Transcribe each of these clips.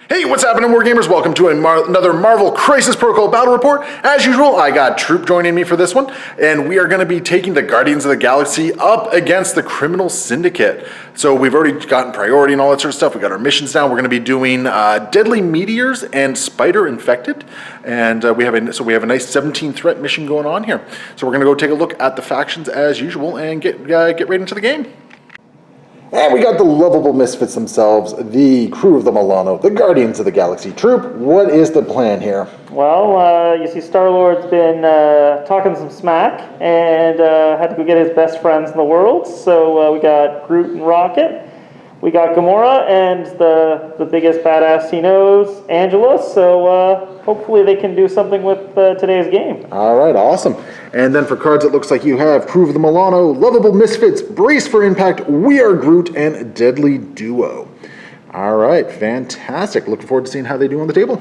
Hey, what's happening, Wargamers? Welcome to another Marvel Crisis Protocol Battle Report. As usual, I got Troop joining me for this one, and we are going to be taking the Guardians of the Galaxy up against the Criminal Syndicate. So we've already gotten priority and all that sort of stuff. We got our missions down. We're going to be doing Deadly Meteors and Spider Infected, and we have a nice 17 threat mission going on here. So we're going to go take a look at the factions as usual and get right into the game. And we got the lovable misfits themselves, the crew of the Milano, the Guardians of the Galaxy. Troop, what is the plan here? Well, you see Star-Lord's been talking some smack and had to go get his best friends in the world. So we got Groot and Rocket. We got Gamora and the biggest badass he knows, Angela. So hopefully they can do something with today's game. All right, awesome. And then for cards, it looks like you have Crew of the Milano, Lovable Misfits, Brace for Impact, We Are Groot, and Deadly Duo. All right, fantastic. Looking forward to seeing how they do on the table.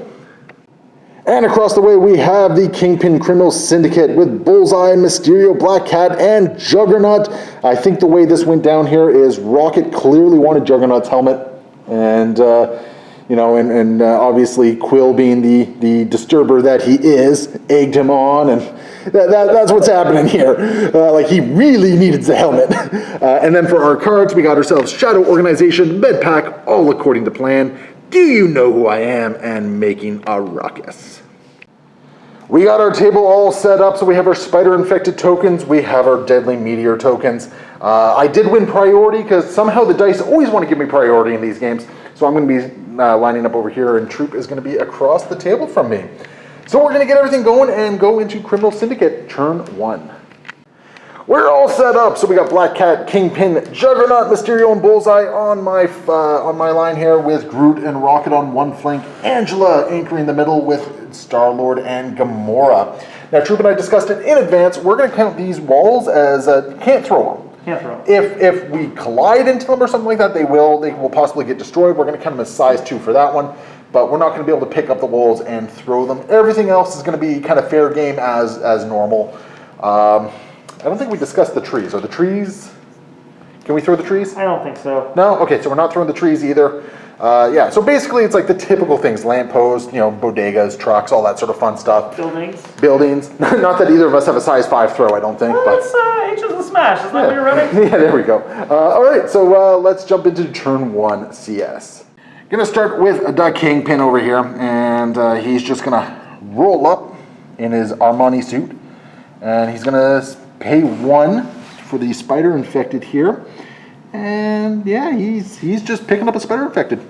And across the way, we have the Kingpin Criminal Syndicate with Bullseye, Mysterio, Black Cat, and Juggernaut. I think the way this went down here is Rocket clearly wanted Juggernaut's helmet, and obviously Quill, being the disturber that he is, egged him on, and that's what's happening here. Like, he really needed the helmet. And then for our cards, we got ourselves Shadow Organization, Med Pack, all according to plan. Do you know who I am? And making a ruckus. We got our table all set up, so we have our Spider-Infected tokens, we have our Deadly Meteor tokens. I did win priority, because somehow the dice always want to give me priority in these games, so I'm going to be lining up over here, and Troop is going to be across the table from me. So we're going to get everything going and go into Criminal Syndicate, turn 1. We're all set up, so we got Black Cat, Kingpin, Juggernaut, Mysterio, and Bullseye on my line here, with Groot and Rocket on one flank, Angela anchoring the middle with Star-Lord and Gamora. Now, Troop and I discussed it in advance. We're going to count these walls as can't throw them. Can't throw. If we collide into them or something like that, they will possibly get destroyed. We're going to count them as size 2 for that one, but we're not going to be able to pick up the walls and throw them. Everything else is going to be kind of fair game as normal. I don't think we discussed the trees. Are the trees... Can we throw the trees? I don't think so. No? Okay, so we're not throwing the trees either. Yeah, so basically it's like the typical things. Lampposts, bodegas, trucks, all that sort of fun stuff. Buildings. Not that either of us have a size 5 throw, I don't think. Well, but H is a smash. Isn't that what you're running? Yeah, there we go. All right, so let's jump into turn 1 CS. Gonna start with the Kingpin over here, and he's just gonna roll up in his Armani suit, and he's gonna pay 1 for the Spider Infected here. And yeah, he's just picking up a Spider Infected.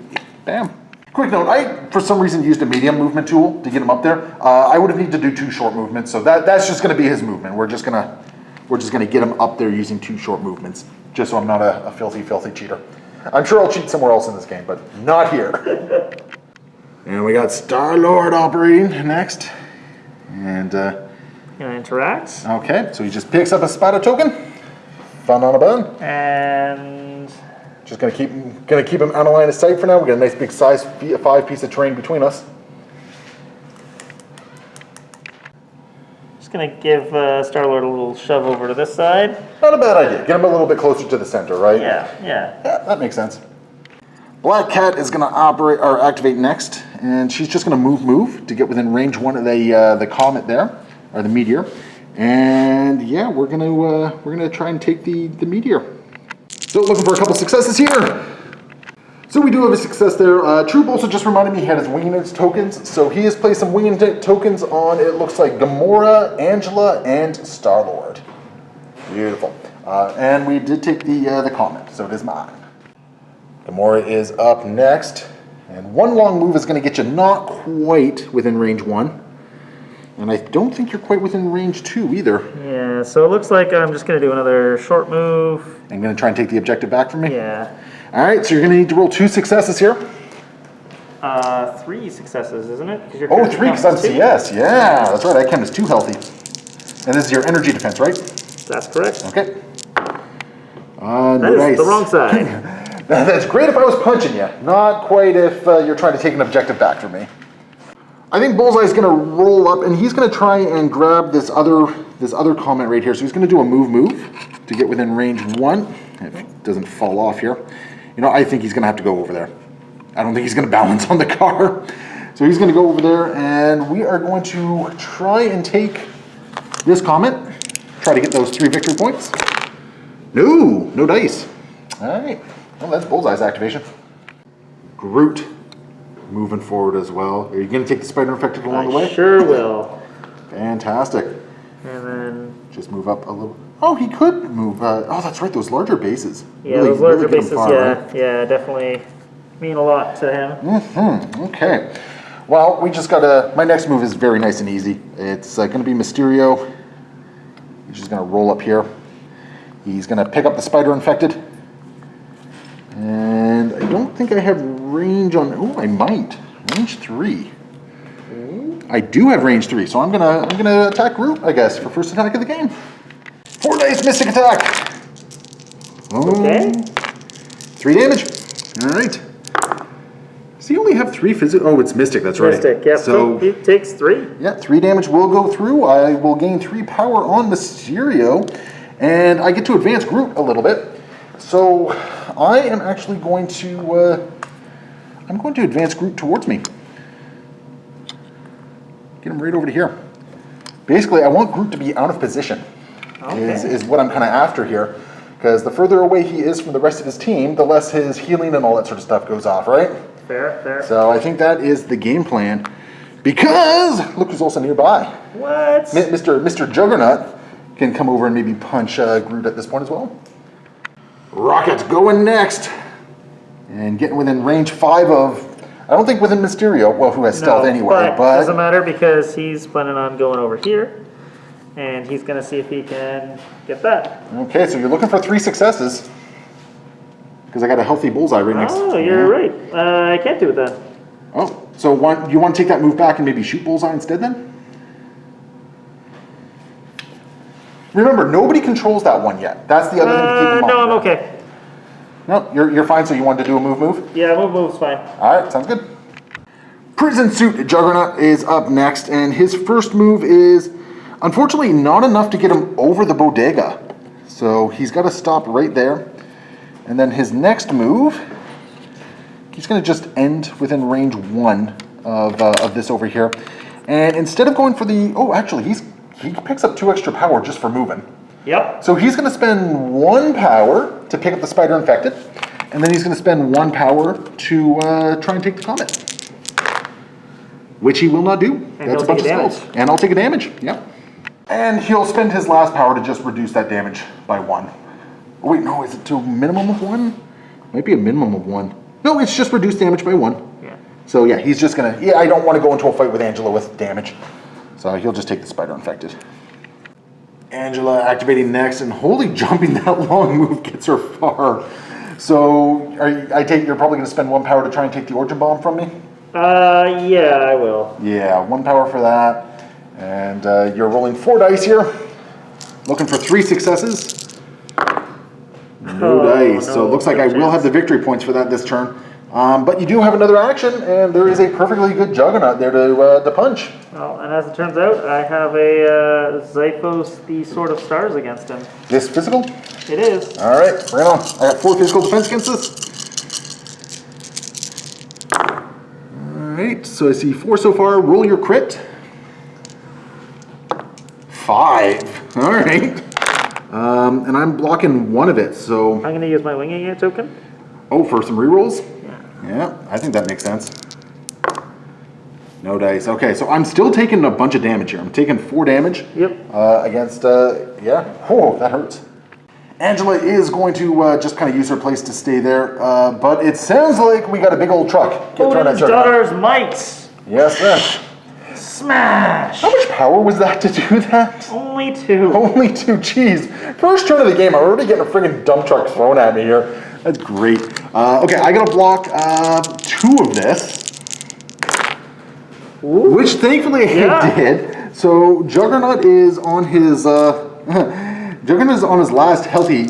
Bam. Quick note, I for some reason used a medium movement tool to get him up there. I would have needed to do 2 short movements, so that's just gonna be his movement. We're just gonna get him up there using 2 short movements, just so I'm not a filthy cheater. I'm sure I'll cheat somewhere else in this game, but not here. And we got Star-Lord operating next. And Gonna interact. okay, so he just picks up a Spider token. Fun on a bun. And just gonna keep him out of line of sight for now. We got a nice big size 5 piece of terrain between us. just gonna give Star-Lord a little shove over to this side. Not a bad idea. Get him a little bit closer to the center, right? Yeah. Yeah, that makes sense. Black Cat is gonna activate next, and she's just gonna move to get within range 1 of the comet there, or the meteor. And yeah, we're gonna try and take the meteor. So looking for a couple successes here. So we do have a success there. Troop also just reminded me he had his winging tokens, so he has placed some winging tokens on, it looks like, Gamora, Angela, and Star-Lord. Beautiful. And we did take the comet, so it is mine. Gamora is up next, and 1 long move is going to get you not quite within range 1. And I don't think you're quite within range 2 either. Yeah, so it looks like I'm just going to do another short move. I'm going to try and take the objective back from me? Yeah. All right, so you're going to need to roll 2 successes here. 3 successes, isn't it? 3 because I'm CS. Yeah, that's right. I count as 2 healthy. And this is your energy defense, right? That's correct. Okay. That nice. is the wrong side. That's great if I was punching you. Not quite if you're trying to take an objective back from me. I think Bullseye's going to roll up, and he's going to try and grab this other comment right here. So he's going to do a move to get within range 1. If it doesn't fall off here. I think he's going to have to go over there. I don't think he's going to balance on the car. So he's going to go over there, and we are going to try and take this Comet. Try to get those 3 victory points. No dice. All right. Well, that's Bullseye's activation. Groot moving forward as well. Are you going to take the spider infected along the way? Sure will. Fantastic. And then just move up a little. Oh, he could move. Oh, that's right. Those larger bases. Yeah, those larger get him bases. far, right? Yeah, definitely mean a lot to him. Okay. Well, we just gotta. My next move is very nice and easy. It's going to be Mysterio. He's just going to roll up here. He's going to pick up the spider infected. And I don't think I have range on. Oh, I might. Range 3. I do have range 3, so I'm gonna attack Groot, I guess, for first attack of the game. 4 dice mystic attack. Okay. 3 damage. All right. Does he only have 3 physical? Oh, it's mystic. That's right. Mystic. Yeah. So he takes 3. Yeah, 3 damage will go through. I will gain 3 power on Mysterio, and I get to advance Groot a little bit. So I am actually going to. I'm going to advance Groot towards me. Get him right over to here. Basically, I want Groot to be out of position. Okay. Is what I'm kind of after here. Because the further away he is from the rest of his team, the less his healing and all that sort of stuff goes off, right? Fair. So I think that is the game plan. Because, look who's also nearby. What? Mr. Juggernaut can come over and maybe punch Groot at this point as well. Rocket's going next. And getting within range 5 of... I don't think within Mysterio, well, who has stealth anyway, but... doesn't matter because he's planning on going over here, and he's going to see if he can get that. Okay, so you're looking for 3 successes. Because I got a healthy bullseye right next to Oh, you're right. I can't do it then. Oh, so you want to take that move back and maybe shoot bullseye instead then? Remember, nobody controls that one yet. That's the other thing to keep in mind. No, I'm okay. No, you're fine, so you wanted to do a move? Yeah, move's fine. All right, sounds good. Prison Suit Juggernaut is up next, and his first move is, unfortunately, not enough to get him over the bodega. So he's got to stop right there. And then his next move, he's going to just end within range 1 of this over here. And instead of going for the... Oh, actually, he picks up 2 extra power just for moving. Yep. So he's going to spend 1 power to pick up the spider infected, and then he's going to spend 1 power to try and take the comet, which he will not do. And that's a bunch of damage. And I'll take a damage. Yep. And he'll spend his last power to just reduce that damage by 1. Oh, wait, no, is it to a minimum of 1? Might be a minimum of 1. No, it's just reduced damage by 1. Yeah. So yeah, he's just gonna. Yeah, I don't want to go into a fight with Angela with damage, so he'll just take the spider infected. Angela activating next, and holy, jumping that long move gets her far. So I take you're probably going to spend 1 power to try and take the origin bomb from me? Yeah, I will. Yeah, 1 power for that. And you're rolling 4 dice here. Looking for 3 successes. No dice. So it looks like I will have the victory points for that this turn. But you do have another action, and there is a perfectly good Juggernaut there to punch. Well, and as it turns out, I have a Zyphos, the Sword of Stars against him. This physical? It is. All right, right on. I got 4 physical defense against this. All right, so I see 4 so far. Roll your crit. 5. All right. And I'm blocking 1 of it, so... I'm going to use my winging it token. Oh, for some rerolls? Yeah. Yeah, I think that makes sense. No dice. Okay, so I'm still taking a bunch of damage here. I'm taking 4 damage. Yep. Against, yeah. Oh, that hurts. Angela is going to just kind of use her place to stay there, but it sounds like we got a big old truck. Odin's daughter's might. Yes, sir. Smash. How much power was that to do that? Only 2. Only 2. Jeez. First turn of the game, I'm already getting a friggin' dump truck thrown at me here. That's great. Okay, I gotta block 2 of this. Ooh. Which thankfully I did. So Juggernaut is on his Juggernaut is on his last healthy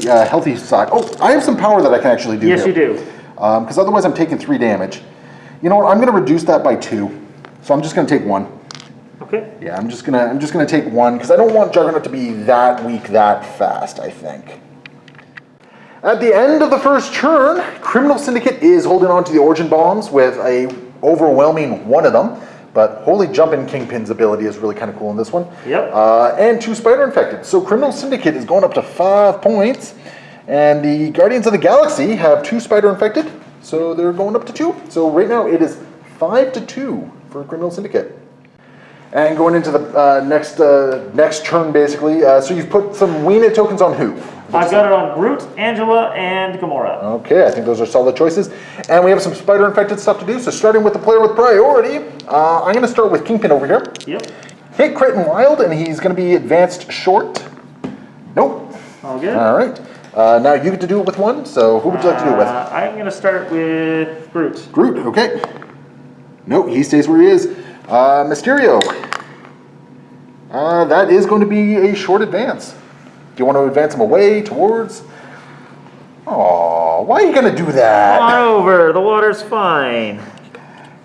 side. Oh, I have some power that I can actually do. Yes, here. you do. Because otherwise I'm taking 3 damage. You know what? I'm gonna reduce that by 2. So I'm just gonna take 1. Okay. Yeah, I'm just gonna take 1 because I don't want Juggernaut to be that weak that fast, I think. At the end of the first turn, Criminal Syndicate is holding on to the Origin Bombs with a overwhelming one of them. But Holy Jumpin' Kingpin's ability is really kind of cool in this one. Yep. And 2 Spider Infected. So Criminal Syndicate is going up to 5 points. And the Guardians of the Galaxy have 2 Spider Infected. So they're going up to 2. So right now it is 5-2 for Criminal Syndicate. And going into the next turn, basically. So you've put some Weena tokens on who? I've got it on Groot, Angela, and Gamora. Okay, I think those are solid choices. And we have some spider-infected stuff to do. So starting with the player with priority, I'm going to start with Kingpin over here. Yep. Hit, crit, and wild, and he's going to be advanced short. Nope. All good. All right. Now you get to do it with one, so who would you like to do it with? I'm going to start with Groot. Groot, okay. Nope, he stays where he is. Mysterio. That is going to be a short advance. Do you want to advance him away, towards? Oh, why are you going to do that? Come on over, the water's fine.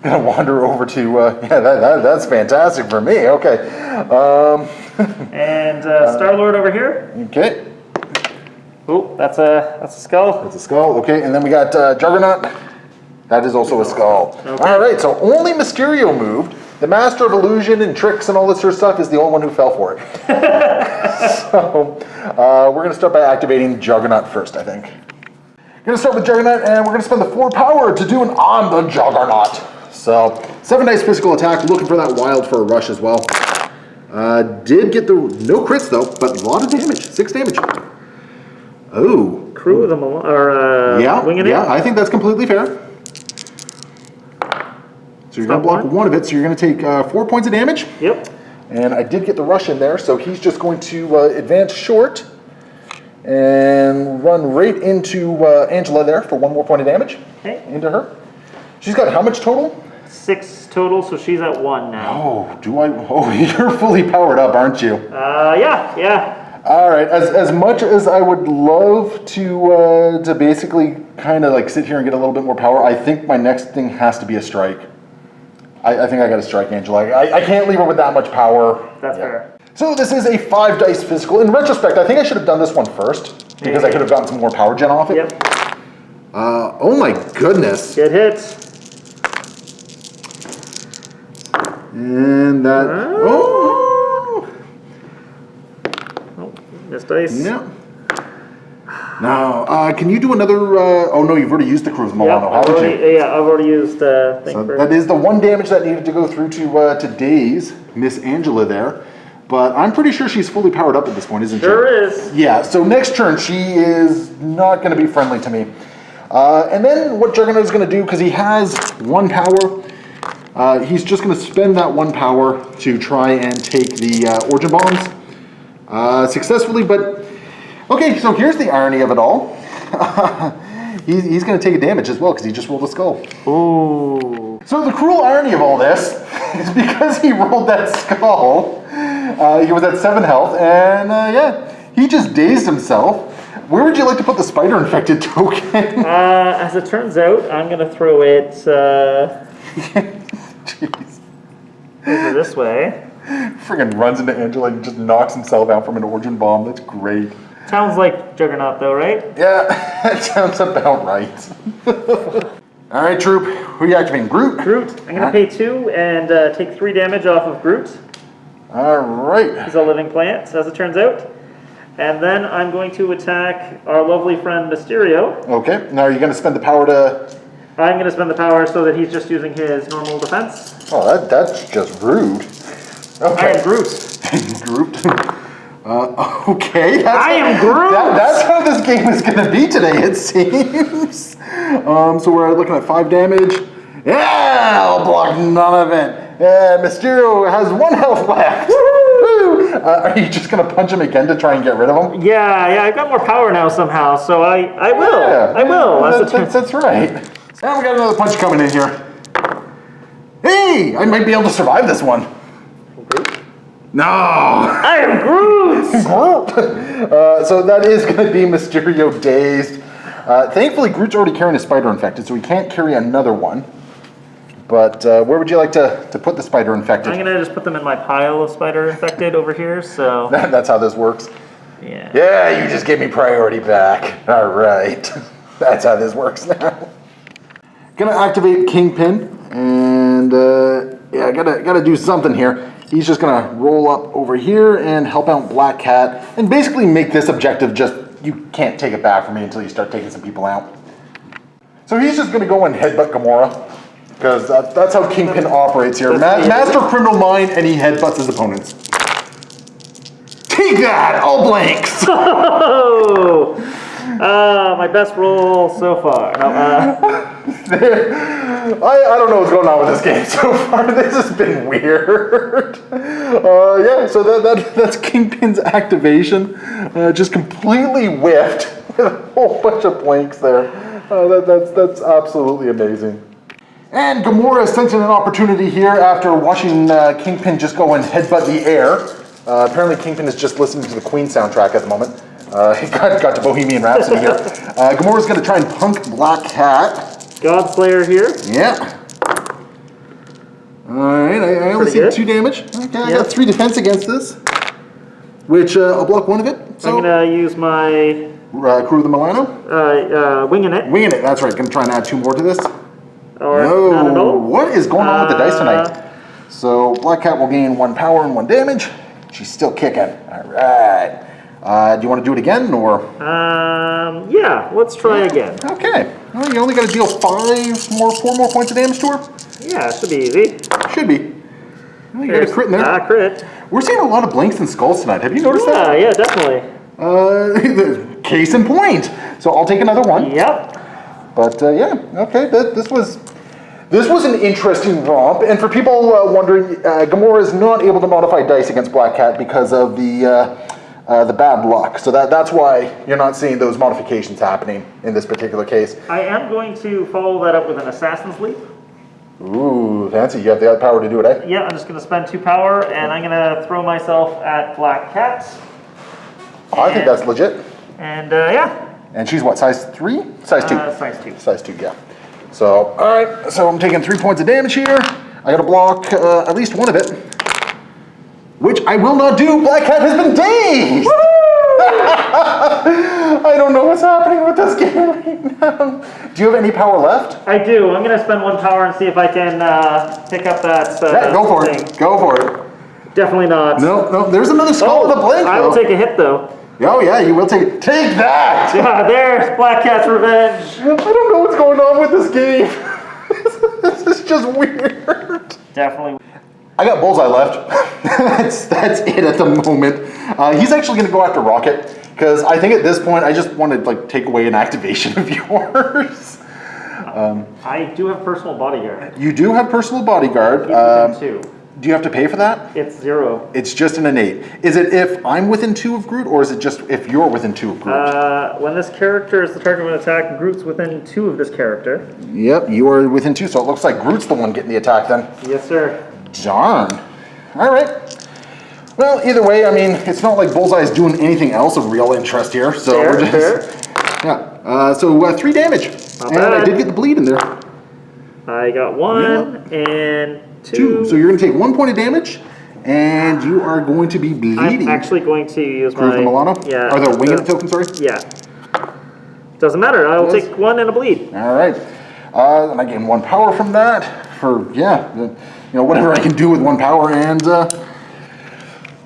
Gonna wander over to, yeah, that's fantastic for me, okay. And Star-Lord over here. Okay. Oh, that's a skull. That's a skull, okay, and then we got Juggernaut. That is also a skull. Okay. All right, so only Mysterio moved. The Master of Illusion and tricks and all this sort of stuff is the only one who fell for it. So, we're gonna start by activating Juggernaut first, I think. Gonna start with Juggernaut, and we're gonna spend the 4 power to do an on the Juggernaut. So, 7 dice physical attack, looking for that wild for a rush as well. Did get the, no crits though, but a lot of damage, 6 damage. Oh. Crew of them, or winging it? Yeah, I think that's completely fair. So you're going to block one of it, so you're going to take 4 points of damage. Yep. And I did get the rush in there, so he's just going to advance short and run right into Angela there for 1 more point of damage. Okay. Into her. She's got how much total? 6 total, so she's at 1 now. Oh, do I? Oh, you're fully powered up, aren't you? Yeah. All right. As much as I would love to basically kind of like sit here and get a little bit more power, I think my next thing has to be a strike. I think I got to strike Angela. I can't leave her with that much power. That's fair. So this is a 5 dice physical. In retrospect, I think I should have done this one first because I could have gotten some more power gen off it. Yep. Oh my goodness. Good hit. And that. Oh. Oh, missed dice. Yeah. Now, can you do another? Oh no, you've already used the Cruz Milano, haven't you? Yeah, I've already used the thing. So for that is the 1 damage that needed to go through to Daze, Miss Angela there. But I'm pretty sure she's fully powered up at this point, isn't she? Sure is. Yeah, so next turn she is not going to be friendly to me. And then what Juggernaut is going to do, because he has 1 power, he's just going to spend that 1 power to try and take the Origin Bombs successfully. But, okay, so here's the irony of it all. He's going to take a damage as well, because he just rolled a skull. Ooh. So the cruel irony of all this is because he rolled that skull, he was at 7 health, and yeah, he just dazed himself. Where would you like to put the spider-infected token? As it turns out, I'm going to throw it Jeez. over this way. Friggin' runs into Angela and just knocks himself out from an Origin Bomb. That's great. Sounds like Juggernaut though, right? Yeah, that sounds about right. All right, Troop, who are you activating? Groot? Groot. I'm going to pay 2 and take 3 damage off of Groot. All right. He's a living plant, as it turns out. And then I'm going to attack our lovely friend Mysterio. Okay, now are you going to spend the power to... I'm going to spend the power so that he's just using his normal defense. Oh, that's just rude. Okay. I am Groot. Groot. Okay. I am Groot! That's how this game is going to be today, it seems. So we're looking at 5 damage. Yeah, I'll block none of it. Mysterio has 1 health left. Woo! Are you just going to punch him again to try and get rid of him? Yeah, I've got more power now somehow, so I will. Yeah, I will. That's right. And we got another punch coming in here. Hey, I might be able to survive this one. No! I am Groot! Groot! So that is going to be Mysterio dazed. Thankfully, Groot's already carrying a spider infected, so he can't carry another one. But where would you like to put the spider infected? I'm going to just put them in my pile of spider infected over here, so... That's how this works. Yeah. Yeah, you just gave me priority back. All right. That's how this works now. Gonna activate Kingpin, and yeah, gotta do something here. He's just gonna roll up over here and help out Black Cat, and basically make this objective just, you can't take it back from me until you start taking some people out. So he's just gonna go and headbutt Gamora, because that's how Kingpin operates here. Master criminal mind, and he headbutts his opponents. Take that, all blanks. Oh, my best roll so far. No, I don't know what's going on with this game so far. This has been weird. Yeah, so that's Kingpin's activation. Just completely whiffed with a whole bunch of blanks there. That's absolutely amazing. And Gamora is sensing an opportunity here after watching Kingpin just go and headbutt the air. Apparently Kingpin is just listening to the Queen soundtrack at the moment. He got to Bohemian Rhapsody here. Gamora's going to try and punk Black Cat. Godslayer here. Yeah. Alright, I only see 2 damage. Okay, I got 3 defense against this. Which, I'll block 1 of it. So. I'm going to use my... Crew of the Milano? Winging it. Winging it, that's right. Going to try and add 2 more to this. Or no, not at all. What is going on with the dice tonight? So, Black Cat will gain 1 power and 1 damage. She's still kicking. Alright. Do you want to do it again, or? Yeah, let's try again. Okay. Well, you only got to deal 4 more points of damage to her? Yeah, it should be easy. Should be. Well, you got a crit in there. Crit. We're seeing a lot of blinks and skulls tonight. Have you noticed that? Yeah, definitely. Case in point. So I'll take another one. Yep. But yeah, okay. This was an interesting romp. And for people wondering, Gamora is not able to modify dice against Black Cat because of the bad luck. So that's why you're not seeing those modifications happening in this particular case. I am going to follow that up with an Assassin's Leap. Ooh, fancy. You have the power to do it, eh? Yeah, I'm just going to spend 2 power, and I'm going to throw myself at Black Cat. I think that's legit. And yeah. And she's what, size 3? Size 2? Size 2. Size 2, yeah. So, alright, so I'm taking 3 points of damage here. I gotta block at least 1 of it. Which I will not do. Black Cat has been dazed! I don't know what's happening with this game right now. Do you have any power left? I do. I'm going to spend 1 power and see if I can pick up that Yeah, go for thing. it. Go for it. Definitely not. No, there's another skull with a blank, I will take a hit, though. Oh, yeah, you will take that! Yeah, there's Black Cat's revenge. I don't know what's going on with this game. This is just weird. Definitely. I got Bullseye left. that's it at the moment. He's actually going to go after Rocket, because I think at this point I just want to like take away an activation of yours. I do have personal bodyguard. You do have personal bodyguard. He's within 2. Do you have to pay for that? It's 0. It's just an innate. Is it if I'm within 2 of Groot, or is it just if you're within 2 of Groot? When this character is the target of an attack, Groot's within 2 of this character. Yep, you are within 2, so it looks like Groot's the one getting the attack then. Yes, sir. Darn. All right. Well, either way, I mean, it's not like Bullseye is doing anything else of real interest here, so Fair, we're just... Yeah, so 3 damage. Not and bad. I did get the bleed in there. I got 1 and 2. So you're going to take 1 point of damage, and you are going to be bleeding. I'm actually going to use Crew of the Milano? Yeah. Or the winged token, sorry? Yeah. Doesn't matter. I will take 1 and a bleed. All right. And I gain 1 power from that for, yeah, whatever I can do with 1 power, and...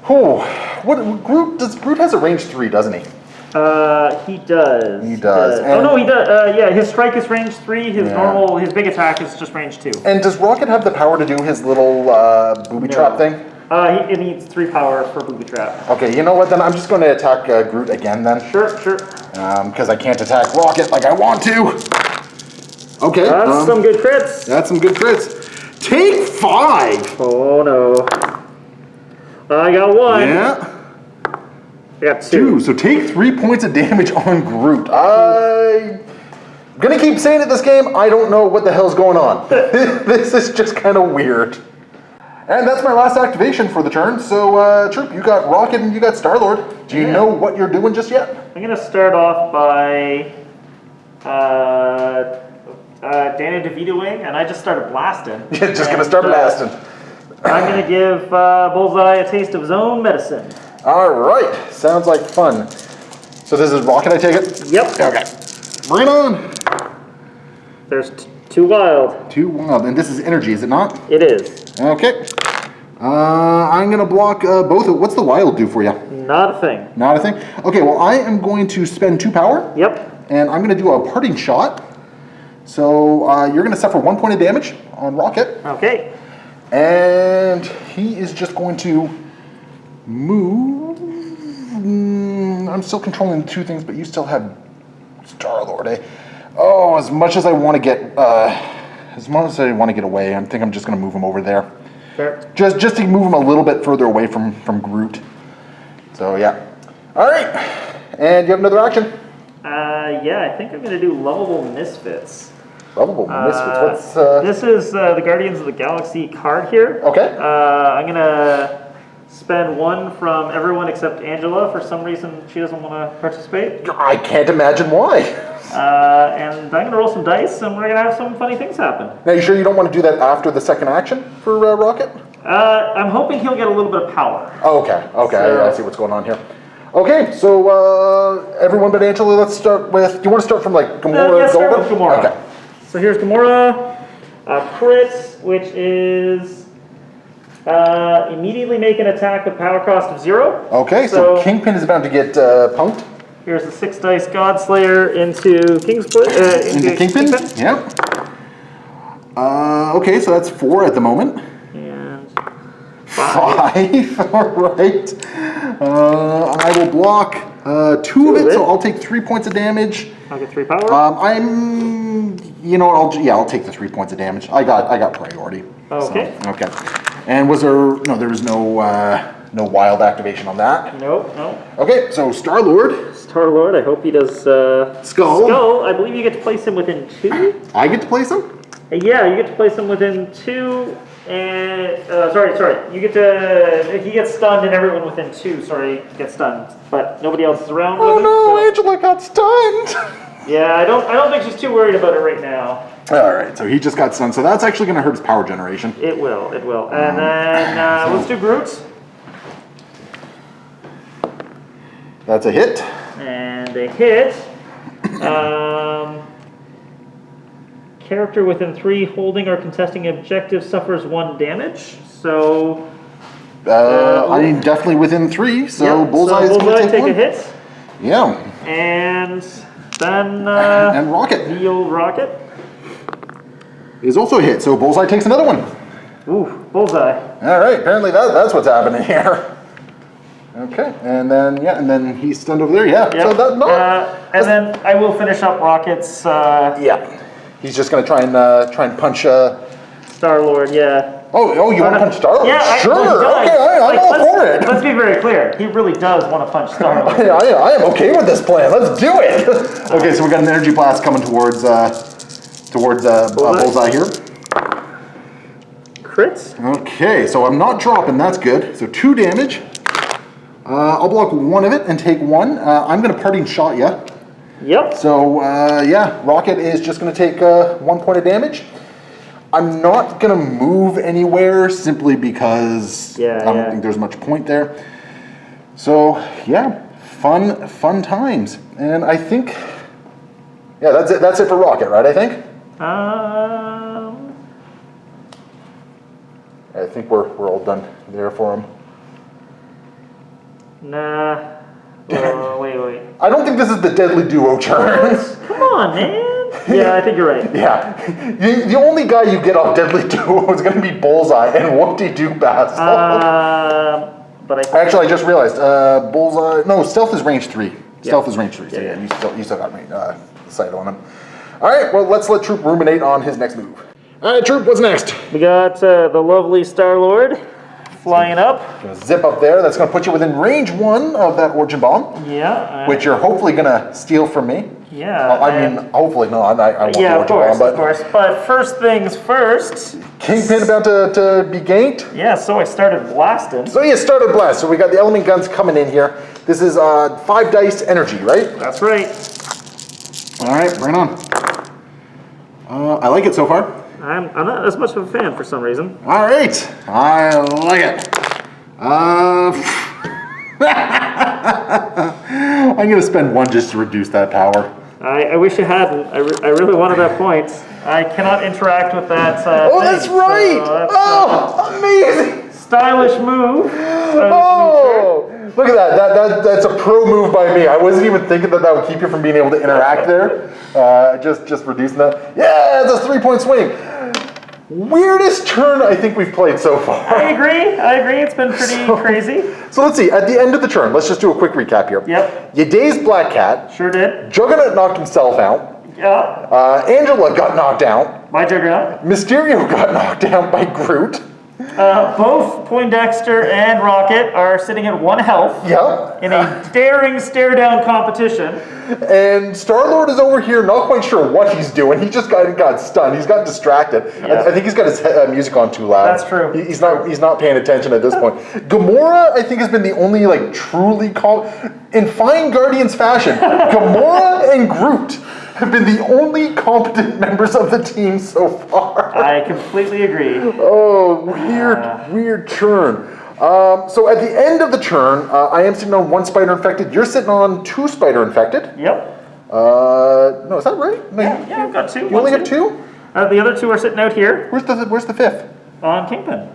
Groot has a range 3, doesn't he? He does. He does. Oh no, he does. Yeah, his strike is range 3. His big attack is just range 2. And does Rocket have the power to do his little booby trap thing? It needs 3 power for booby trap. Okay, you know what? Then I'm just going to attack Groot again. Then. Sure. Because I can't attack Rocket like I want to. Okay. That's some good crits. That's some good crits. Take 5. Oh no. I got 1. Yeah. I got 2. So take 3 points of damage on Groot. I'm gonna keep saying it this game, I don't know what the hell's going on. This is just kind of weird. And that's my last activation for the turn. So, Troop, you got Rocket and you got Star-Lord. Do you know what you're doing just yet? I'm gonna start off by Danny DeVitoing, and I just started blasting. You're just gonna start blasting. I'm gonna give Bullseye a taste of his own medicine. All right, sounds like fun. So this is rocket, I take it? Yep. Okay. Bring it on. There's two wild. 2 wild, and this is energy, is it not? It is. Okay. I'm gonna block both. What's the wild do for you? Not a thing. Not a thing? Okay, well I am going to spend 2 power. Yep. And I'm gonna do a parting shot. So you're gonna suffer 1 point of damage on rocket. Okay. And he is just going to move. I'm still controlling the 2 things, but you still have Star-Lord, eh? Oh, as much as I want to get, away, I think I'm just going to move him over there. Fair. Just to move him a little bit further away from Groot. So yeah. All right. And you have another action? Yeah, I think I'm going to do Lovable Misfits. Lovable Misfits. What's This is the Guardians of the Galaxy card here. Okay. I'm going to spend 1 from everyone except Angela. For some reason, she doesn't want to participate. I can't imagine why. And I'm going to roll some dice, and we're going to have some funny things happen. Now, you sure you don't want to do that after the second action for Rocket? I'm hoping he'll get a little bit of power. Oh, okay. Okay, So- I see what's going on here. Okay, so everyone but Angela, let's start with, do you want to start from like Gamora? Yeah, start with Gamora. Okay. So here's Gamora. Crit, which is immediately make an attack with power cost of 0. Okay, so Kingpin is about to get punked. Here's a 6 dice Godslayer into Into Kingpin? Yep. Okay, so that's 4 at the moment. And 5, all right. I will block 2 of it, so I'll take 3 points of damage. I'll get 3 power. You know what, I'll take the 3 points of damage. I got priority. Okay. So, okay. And was there was no wild activation on that? Nope. Okay, so Star-Lord. Star-Lord, I hope he does Skull. Skull. I believe you get to place him within 2. I get to place him? Yeah, you get to place him within 2. And sorry. You get to he gets stunned, and everyone within 2, gets stunned. But nobody else is around. Oh with him, no, so. Angela got stunned. Yeah, I don't think she's too worried about it right now. All right, so he just got stunned. So that's actually going to hurt his power generation. It will. And then let's do Groot. That's a hit. And a hit. Character within 3 holding or contesting objective suffers 1 damage. So. I'm definitely within 3, so Yep, Bullseye is going to take take 1. a hit. Yeah. And then. And Rocket The old Rocket. is also a hit, so Bullseye takes another one. Ooh, Bullseye. All right, apparently that's what's happening here. Okay, and then he's stunned over there. Yeah. Yep. So that and then I will finish up Rocket's. Yeah. He's just going to try and punch. Star-Lord, yeah. Oh, you want to punch Star-Lord? Yeah, sure. well, he does. Okay, I'm all for it. Let's be very clear. He really does want to punch Star-Lord. I am okay with this plan. Let's do it. Okay, so we got an energy blast coming towards Bullseye here. Crits? Okay, so I'm not dropping. That's good. So 2 damage. I'll block 1 of it and take 1. I'm going to parting shot you. Yep. So Rocket is just going to take 1 point of damage. I'm not going to move anywhere simply because I don't think there's much point there. So yeah, fun times. And I think, yeah, that's it for Rocket, right? I think. I think we're all done there for him. Nah. Wait. I don't think this is the deadly duo turn. Come on, man. Yeah, I think you're right. Yeah. The only guy you get off deadly duo is going to be Bullseye and Whoop-de-Doo Basil. But Actually, I just realized, Bullseye, no, Stealth is range 3. Stealth is range 3, so Yeah. you still got sight on him. All right, well, let's let Troop ruminate on his next move. All right, Troop, what's next? we got the lovely Star-Lord flying up. Gonna zip up there. That's going to put you within range 1 of that Origin Bomb, Yeah. which you're hopefully going to steal from me. Yeah. Well, I mean, hopefully not. I want the Yeah, Origin of Bomb, course. But first things first. Kingpin about to be ganked. Yeah, so I started blasting. So you started blast. So we got the element guns coming in here. This is 5 dice energy, right? That's right. All right, bring it on. I like it so far. I'm not as much of a fan for some reason. All right, I like it. I'm going to spend 1 just to reduce that power. I wish you hadn't. I really wanted that point. I cannot interact with that. Oh, that's right! Amazing! Stylish move. Oh, look at that. That's a pro move by me. I wasn't even thinking that would keep you from being able to interact there. Just reducing that. Yeah, it's a 3-point swing. Weirdest turn I think we've played so far. I agree. It's been pretty crazy. So let's see. At the end of the turn, let's just do a quick recap here. Yep. You dazed Black Cat. Sure did. Juggernaut knocked himself out. Yeah. Angela got knocked out. By Juggernaut. Mysterio got knocked out by Groot. Both Poindexter and Rocket are sitting at 1 health. Yep. In a daring stare-down competition. And Star-Lord is over here, not quite sure what he's doing. He just got stunned. He's got distracted. Yeah. I think he's got his music on too loud. That's true. He's not paying attention at this point. Gamora, I think, has been the only truly in fine Guardians fashion. Gamora and Groot have been the only competent members of the team so far. I completely agree. Oh, weird turn. So at the end of the turn, I am sitting on 1 spider infected. You're sitting on 2 spider infected. Yep. No, is that right? No, Yeah, I've got 2. You only have 2? The other 2 are sitting out here. Where's the 5th? On Kingpin.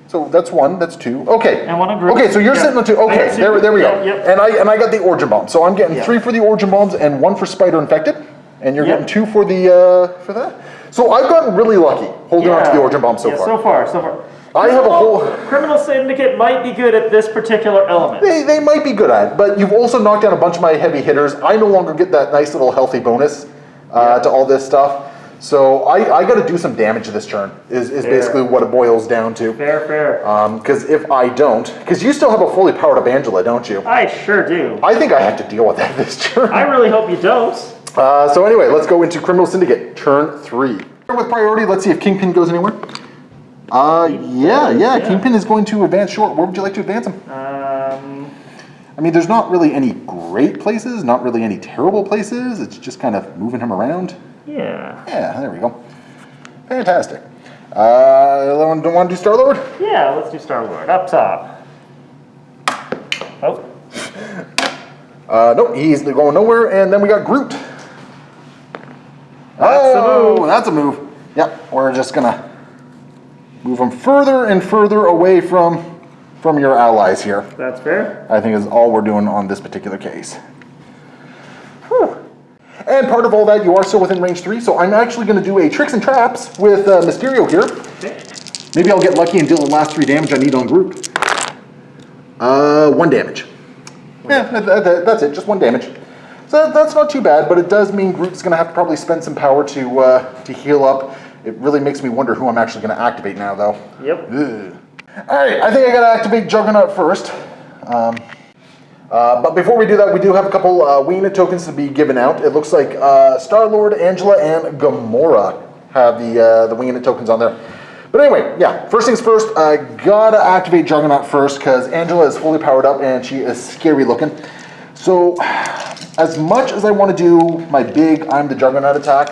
So that's 1, that's 2. Okay. And 1 on Groot. Okay, so you're sitting on 2. Okay, there we go. Yep. And I got the origin bomb. So I'm getting 3 for the origin bombs and 1 for spider infected. And you're getting 2 for for that. So I've gotten really lucky holding on to the origin bomb so far. So far. I have a whole... Criminal Syndicate might be good at this particular element. They might be good at it, but you've also knocked down a bunch of my heavy hitters. I no longer get that nice little healthy bonus to all this stuff. So I got to do some damage this turn, is basically what it boils down to. Fair. Because if I don't... Because you still have a fully powered up Angela, don't you? I sure do. I think I have to deal with that this turn. I really hope you don't. So anyway, let's go into Criminal Syndicate, turn 3. With priority, let's see if Kingpin goes anywhere. Yeah, Kingpin is going to advance short. Where would you like to advance him? I mean, there's not really any great places, not really any terrible places. It's just kind of moving him around. Yeah. Yeah, there we go. Fantastic. Don't want to do Star-Lord? Yeah, let's do Star-Lord. Up top. Oh. Nope, he's going nowhere. And then we got Groot. That's a move. Yep, we're just going to move him further and further away from your allies here. That's fair. I think is all we're doing on this particular case. Whew. And part of all that, you are still within range 3, so I'm actually going to do a Tricks and Traps with Mysterio here. Okay. Maybe I'll get lucky and deal the last 3 damage I need on Groot. 1 damage. Yeah, that's it, just 1 damage. So that's not too bad, but it does mean Groot's going to have to probably spend some power to heal up. It really makes me wonder who I'm actually going to activate now, though. Yep. Ugh. All right, I think I got to activate Juggernaut first. But before we do that, we do have a couple wing tokens to be given out. It looks like Star-Lord, Angela, and Gamora have the wing tokens on there. But anyway, yeah, first things first, I gotta activate Juggernaut first because Angela is fully powered up and she is scary looking. So, as much as I want to do my big I'm the Juggernaut attack,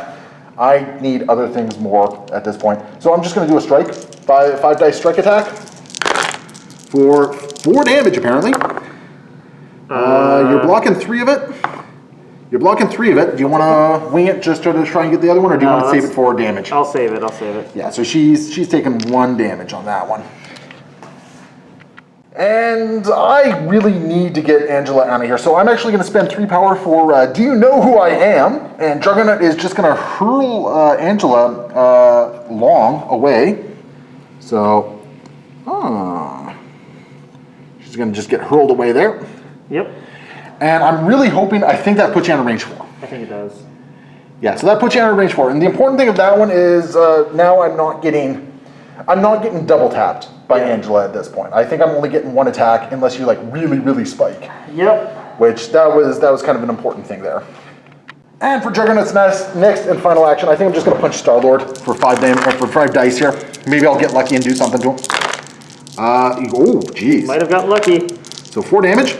I need other things more at this point. So I'm just going to do a strike, 5 dice strike attack for 4 damage apparently. You're blocking 3 of it. Do you want to wing it just to try and get the other one, or do you want to save it for damage? I'll save it. Yeah, so she's taking 1 damage on that one. And I really need to get Angela out of here, so I'm actually going to spend 3 power for Do You Know Who I Am? And Juggernaut is just going to hurl Angela long away. So, she's going to just get hurled away there. Yep. And I'm really hoping, I think that puts you out of range 4. I think it does. Yeah, so that puts you out of range 4. And the important thing of that one is now I'm not getting double tapped by Angela at this point. I think I'm only getting 1 attack unless you really spike. Yep. Which that was kind of an important thing there. And for Juggernaut's next and final action, I think I'm just going to punch Star-Lord for 5 dice here. Maybe I'll get lucky and do something to him. Oh, jeez. Might have gotten lucky. So 4 damage.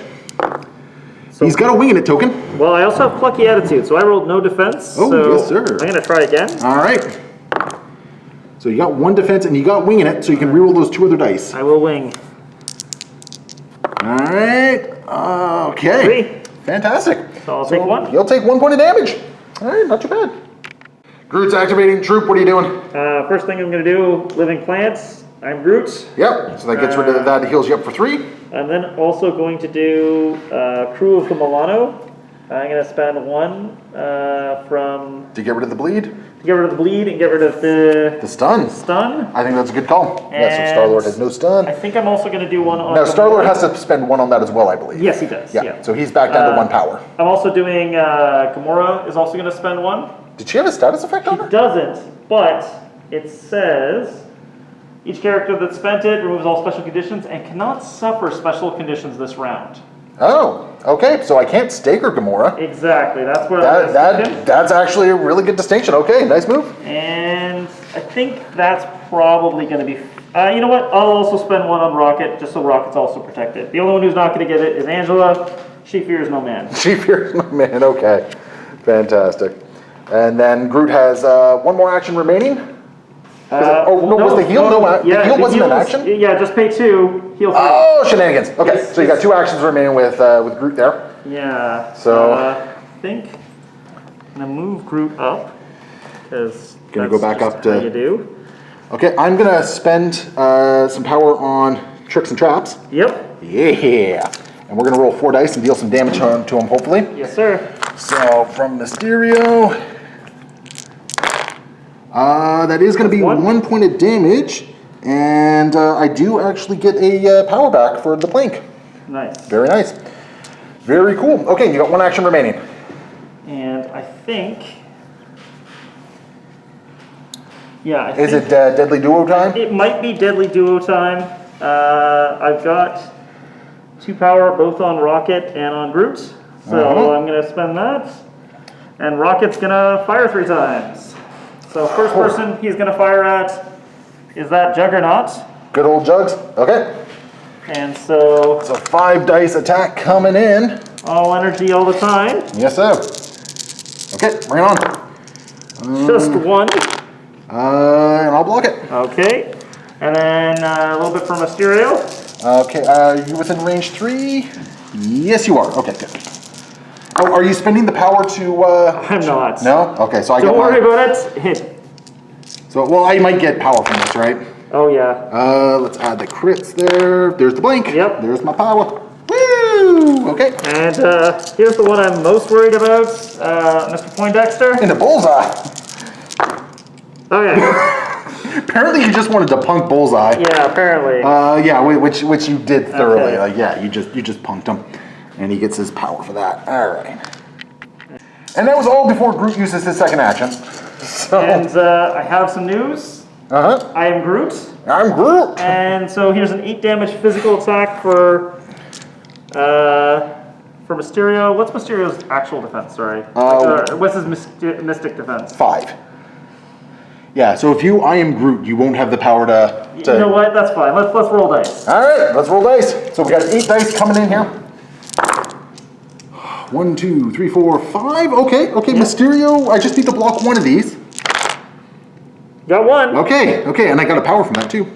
So he's got a winging it token. Well, I also have plucky attitude, so I rolled no defense. Oh, so yes, sir. I'm going to try again. All right. So you got 1 defense and you got winging it, so you can reroll those 2 other dice. I will wing. All right. Okay. 3. Fantastic. So I'll take 1. You'll take 1 point of damage. All right, not too bad. Groot's activating. Troop, what are you doing? First thing I'm going to do, living plants. I'm Groot. Yep. So that gets rid of that. Heals you up for 3. I'm then also going to do Crew of the Milano. I'm going to spend 1 from... To get rid of the bleed? To get rid of the bleed and get rid of the stun. Stun. I think that's a good call. And yeah, so Star-Lord has no stun. I think I'm also going to do 1 on... Now, Star-Lord has to spend 1 on that as well, I believe. Yes, he does. Yeah. So he's back down to 1 power. I'm also doing... Gamora is also going to spend 1. Did she have a status effect on her? She doesn't, but it says... Each character that spent it removes all special conditions and cannot suffer special conditions this round. Oh, okay. So I can't stagger Gamora. Exactly. That's where that's actually a really good distinction. Okay, nice move. And I think that's probably going to be... you know what? I'll also spend 1 on Rocket, just so Rocket's also protected. The only one who's not going to get it is Angela. She fears no man. She fears no man. Okay. Fantastic. And then Groot has 1 more action remaining. Was the heal? The heal wasn't an action? Yeah, just pay 2, heal 3. Oh, shenanigans. Okay, yes, so you got 2 actions remaining with Groot there. Yeah. So I think I'm going to move Groot up, because going to go back up to... you do. Okay, I'm going to spend some power on Tricks and Traps. Yep. Yeah. And we're going to roll 4 dice and deal some damage to him, hopefully. Yes, sir. So, from Mysterio... that is going to be 1 point of damage, and I do actually get a power back for the plank. Nice. Very nice. Very cool. Okay, you got 1 action remaining. And I think... Yeah, Is it Deadly Duo time? It might be Deadly Duo time. I've got 2 power both on Rocket and on Groot, so I'm going to spend that. And Rocket's going to fire 3 times. So first person he's going to fire at is that Juggernaut. Good old Jugs. Okay. And so... So 5 dice attack coming in. All energy all the time. Yes, sir. Okay, bring it on. Just 1. And I'll block it. Okay. And then a little bit for Mysterio. Okay, are you within range 3? Yes, you are. Okay, good. Oh, are you spending the power to... I'm not. No? Okay, so I Don't worry about it. Hit. So, well, I might get power from this, right? Oh, yeah. Let's add the crits there. There's the blink. Yep. There's my power. Woo! Okay. And here's the one I'm most worried about, Mr. Poindexter. In the bullseye. Okay. Apparently you just wanted to punk Bullseye. Yeah, apparently. Yeah, which you did thoroughly. Okay. Like, yeah, you just punked him. And he gets his power for that. Alright. And that was all before Groot uses his second action. So. And I have some news. I am Groot. I'm Groot. And so here's an 8 damage physical attack for Mysterio. What's Mysterio's actual defense, sorry? What's his mystic defense? 5. Yeah, so if I am Groot, you won't have the power to... You know what? That's fine. Let's roll dice. Alright, let's roll dice. So we got 8 dice coming in here. 1, 2, 3, 4, 5. Okay, yeah. Mysterio, I just need to block 1 of these. Got 1. Okay, and I got a power from that too.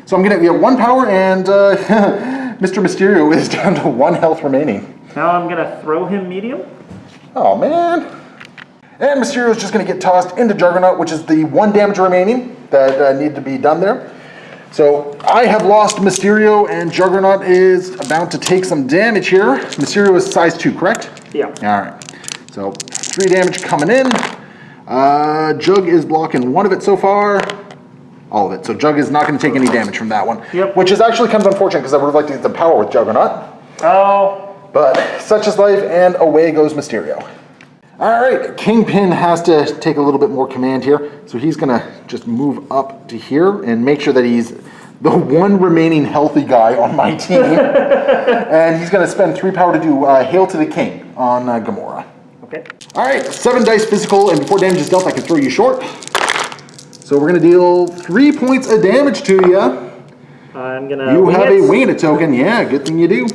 So I'm gonna get 1 power, and Mr. Mysterio is down to 1 health remaining. Now I'm gonna throw him medium. Oh man. And Mysterio's just gonna get tossed into Juggernaut, which is the 1 damage remaining that needed to be done there. So I have lost Mysterio, and Juggernaut is about to take some damage here. Mysterio is size 2, correct? Yeah. Alright. So 3 damage coming in. Jug is blocking 1 of it so far. All of it. So Jug is not going to take any damage from that one. Yep. Which is actually kind of unfortunate because I would have liked to get the power with Juggernaut. Oh. But such is life, and away goes Mysterio. Alright, Kingpin has to take a little bit more command here. So he's going to just move up to here and make sure that he's the 1 remaining healthy guy on my team. And he's going to spend 3 power to do Hail to the King on Gamora. Okay. Alright, 7 dice physical, and before damage is dealt, I can throw you short. So we're going to deal 3 points of damage to you. I'm going to You have a wing it token. Yeah, good thing you do.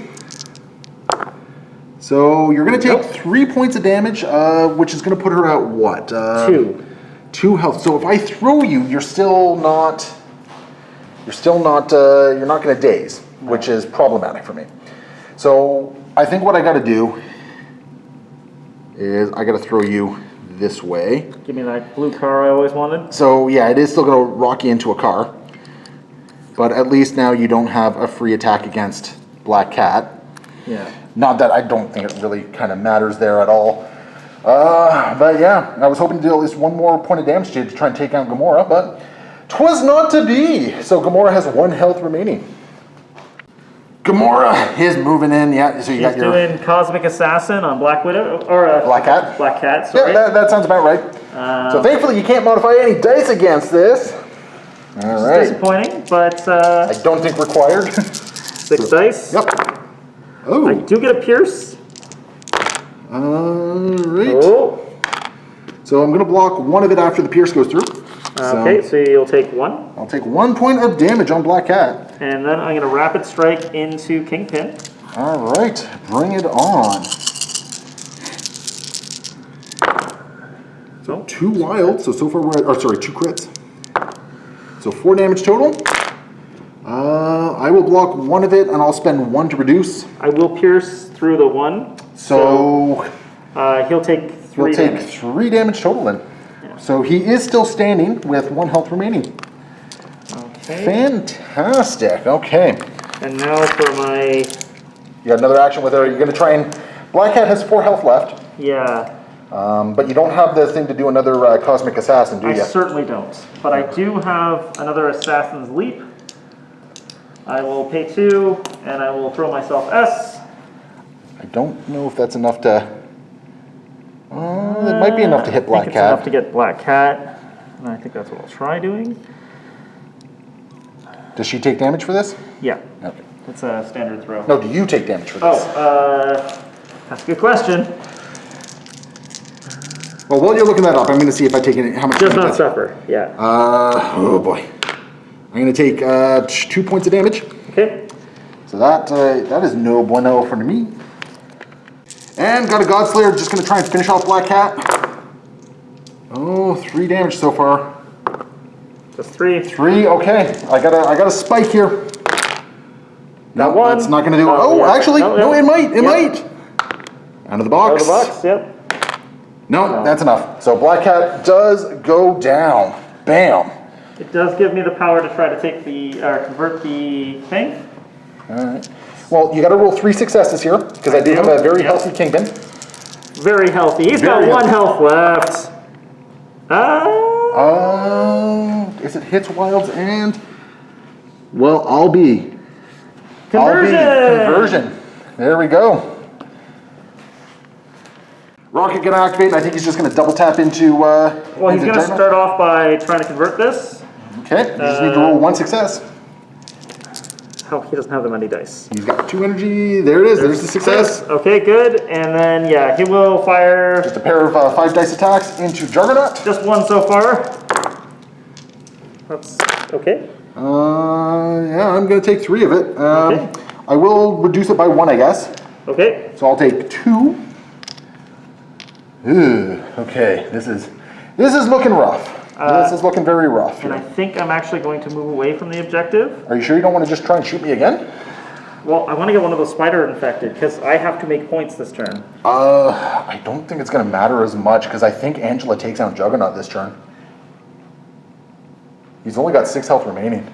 So you're going to take 3 points of damage, which is going to put her at what? 2. 2 health. So if I throw you, you're not going to daze, which is problematic for me. So I think what I got to do is I got to throw you this way. Give me that blue car I always wanted. So yeah, it is still going to rock you into a car. But at least now you don't have a free attack against Black Cat. Yeah. Not that I don't think it really kind of matters there at all. But yeah, I was hoping to do at least one more point of damage to try and take out Gamora, but 'twas not to be. So Gamora has 1 health remaining. Gamora is moving in, yeah. So you got She's your doing Cosmic Assassin on Black Widow, or Black Cat. Black Cat, sorry. Yeah, that sounds about right. So thankfully you can't modify any dice against this. All right. Disappointing, but I don't think required. 6 dice. Yep. I Oh. do get a pierce. All right. Oh. So I'm gonna block 1 of it after the pierce goes through. Okay, so you'll take 1. I'll take 1 point of damage on Black Cat. And then I'm going to rapid strike into Kingpin. All right, bring it on. So 2 wild, so far we're at, 2 crits. So 4 damage total. I will block 1 of it and I'll spend 1 to reduce. I will pierce through the 1. So he'll take 3 he'll take damage. 3 damage total then. Yeah. So he is still standing with 1 health remaining. Okay. Fantastic, okay. And now for my... You got another action with her. You're going to try and... Black Cat has 4 health left. Yeah. But you don't have the thing to do another Cosmic Assassin, do you? I certainly don't. But I do have another Assassin's Leap. I will pay 2, and I will throw myself S. I don't know if that's enough to... it might be enough to hit Black I think Cat. it's enough to get Black Cat. And I think that's what I'll try doing. Does she take damage for this? Yeah. Okay. It's a standard throw. No, do you take damage for this? That's a good question. Well, while you're looking that up, I'm going to see if I take any... How much Does damage not suffer, yeah. oh boy. I'm going to take 2 points of damage. Okay. So that is no bueno for me. And got a Godslayer, just going to try and finish off Black Cat. Oh, 3 damage so far. Just 3. 3, okay. I got a spike here. No, one. that's not going to do it. Oh, yeah. actually, no, it might. It might. Out of the box. Out of the box, yep. No, that's enough. So Black Cat does go down. Bam. It does give me the power to try to take the, or convert the thing. All right. Well, you got to roll 3 successes here because I do have a very healthy Kingpin. Very healthy. He's Very got 1 healthy. health left. If it hits wilds and... Well, I'll be... Conversion. Conversion. There we go. Rocket gonna activate. I think he's just gonna double tap into. Well, he's into going to Juggernaut. start off by trying to convert this. Okay, you just need to roll 1 success. Oh, he doesn't have the many dice. He's got 2 energy. There it is. There's the success. Okay, good. And then, yeah, he will fire Just a pair of 5 dice attacks into Juggernaut. just 1 so far. That's okay. Yeah, I'm gonna take 3 of it. Okay. I will reduce it by 1, I guess. Okay. So I'll take 2. Ooh, okay, this is looking rough. This is looking very rough. And I think I'm actually going to move away from the objective. Are you sure you don't want to just try and shoot me again? Well, I want to get one of those spider infected because I have to make points this turn. I don't think it's going to matter as much because I think Angela takes out Juggernaut this turn. He's only got 6 health remaining.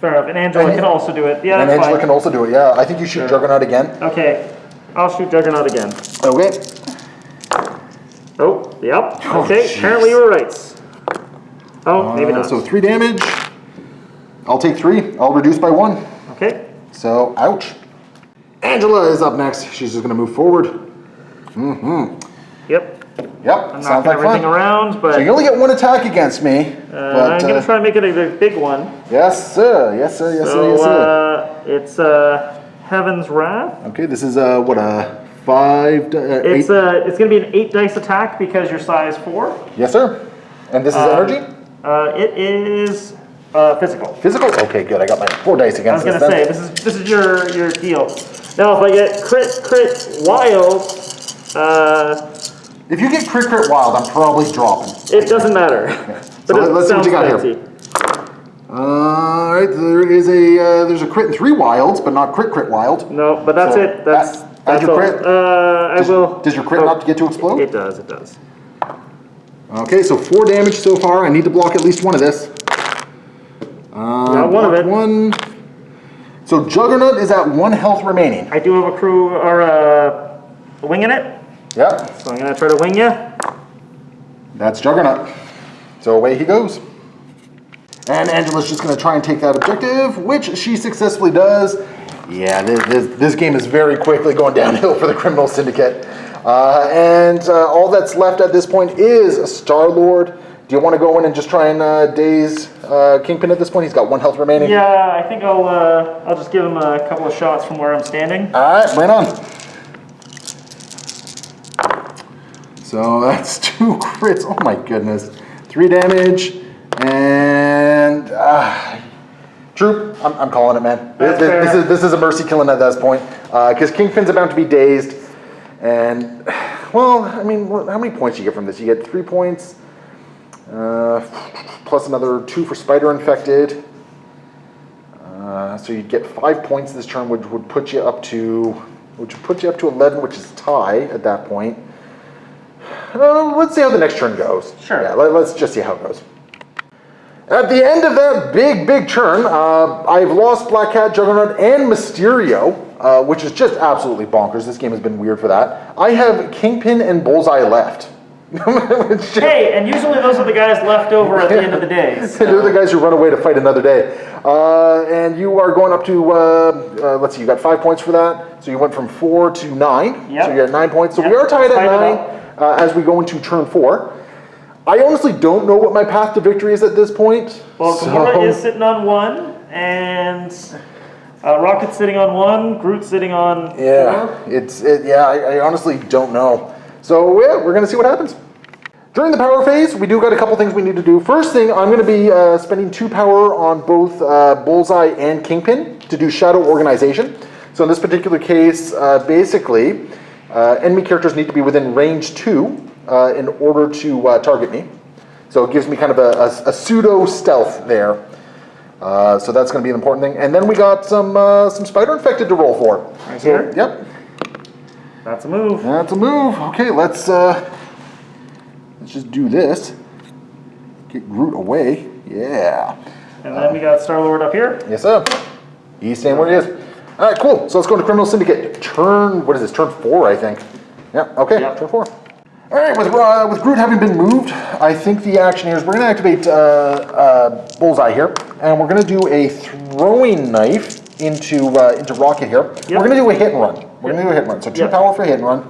Fair enough. And Angela can also do it. Yeah, And that's Angela fine. can also do it, yeah. I think you shoot Juggernaut again. Okay. I'll shoot Juggernaut again. Okay. Oh, yep. Oh, Okay, jeez. apparently you were right. Oh, maybe not. So 3 damage. I'll take 3. I'll reduce by 1. Okay. So, ouch. Angela is up next. She's just going to move forward. Yep. Yep, I'm sounds knocking like everything fun. around, but So you only get 1 attack against me. I'm going to try and make it a big one. Yes, sir. Yes, sir. Yes, sir. Yes, sir. It's Heaven's Wrath. Okay, this is what a 5. It's 8. it's going to be an 8 dice attack because you're size 4. Yes, sir. And this is energy. It is physical. Physical. Okay, good. I got my 4 dice I was against going this. to say this is your deal. Now if I get crit wild, If you get crit wild, I'm probably dropping. it doesn't matter. So But it let's see what you got sounds here. fancy. Alright, there's a crit and 3 wilds, but not crit wild. No, but that's So, it. That's add your all. crit. I will. Does your crit not get to explode? It does. It does. Okay, so 4 damage so far. I need to block at least one of this. Got one of it. One. So Juggernaut is at 1 health remaining. I do have a crew or a wing in it, Yep, so I'm gonna try to wing you. that's Juggernaut. So away he goes. And Angela's just going to try and take that objective, which she successfully does. Yeah, this game is very quickly going downhill for the Criminal Syndicate. And all that's left at this point is Star-Lord. Do you want to go in and just try and daze Kingpin at this point? He's got 1 health remaining. Yeah, I think I'll just give him a couple of shots from where I'm standing. All right, bring it on. So that's 2 crits. Oh my goodness. 3 damage. And Troop, I'm calling it, man. This is a mercy killing at this point because Kingpin's about to be dazed, and well, I mean, how many points do you get from this? You get 3 points, plus another 2 for spider infected. So you'd get 5 points this turn, which would put you up to 11, which is tie at that point. Let's see how the next turn goes. Sure. Yeah, let's just see how it goes. At the end of that big turn, I've lost Black Cat, Juggernaut, and Mysterio, which is just absolutely bonkers. This game has been weird for that. I have Kingpin and Bullseye left. Hey, and usually those are the guys left over at the end of the day. So. They're the guys who run away to fight another day. And you are going up to, let's see, you got 5 points for that. So you went from 4 to 9. Yep. So you're at 9 points. So we are tied at 9 as we go into turn 4. I honestly don't know what my path to victory is at this point. Well, Gamora is sitting on 1, and Rocket's sitting on 1, Groot's sitting on 4. Yeah, I honestly don't know. So yeah, we're gonna see what happens. During the power phase, we do got a couple things we need to do. First thing, I'm gonna be spending 2 power on both Bullseye and Kingpin to do shadow organization. So in this particular case, basically, enemy characters need to be within range 2. In order to target me. So it gives me kind of a pseudo stealth there. So that's going to be an important thing. And then we got some spider infected to roll for. Right here? Yep. That's a move. That's a move. Okay, let's just do this. Get Groot away. Yeah. And then we got Star-Lord up here. Yes, sir. He's staying where he is. All right, cool. So let's go into Criminal Syndicate. What is this? Turn 4, I think. Yeah, okay, yep. Turn 4. All right, with Groot having been moved, I think the action here is we're going to activate Bullseye here, and we're going to do a throwing knife into Rocket here. Yep. We're going to do a hit and run. We're going to do a hit and run. So 2 power for hit and run,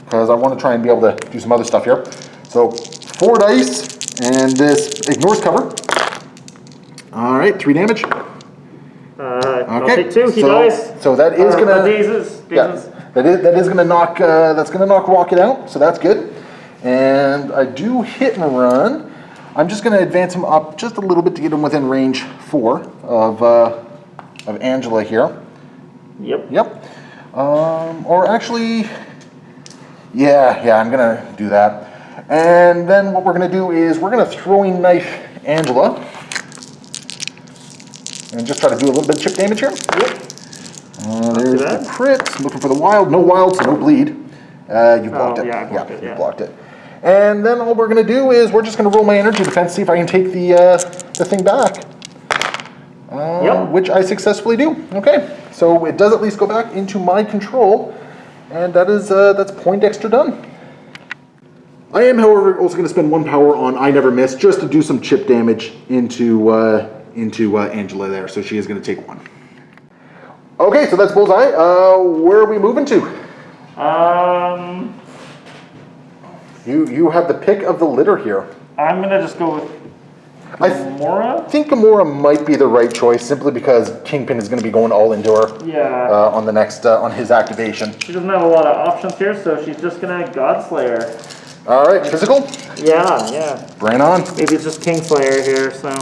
because I want to try and be able to do some other stuff here. So 4 dice, and this ignores cover. All right, 3 damage. Okay. I'll take 2. He dies. So that is going to dazes. Yeah. That is going to knock Rocket out, so that's good. And I do hit and run. I'm just going to advance him up just a little bit to get him within range 4 of Angela here. Yep. Or actually, yeah, I'm going to do that. And then what we're going to do is we're going to throwing knife Angela and just try to do a little bit of chip damage here. Yep. There's the crit. Looking for the wild. No wild, so no bleed. You blocked it. Yeah, I blocked it. You blocked it. And then all we're going to do is we're just going to roll my energy defense, see if I can take the thing back. Which I successfully do. Okay, so it does at least go back into my control, and that's point extra done. I am, however, also going to spend 1 power on I Never Miss just to do some chip damage into Angela there. So she is going to take 1. Okay, so that's Bullseye. Where are we moving to? You have the pick of the litter here. I'm gonna just go with Gamora. I think Gamora might be the right choice, simply because Kingpin is going to be going all into her. Yeah. On the next on his activation. She doesn't have a lot of options here, so she's just gonna Godslayer. All right, physical. Yeah. Bring on. Maybe it's just Kingslayer here. So.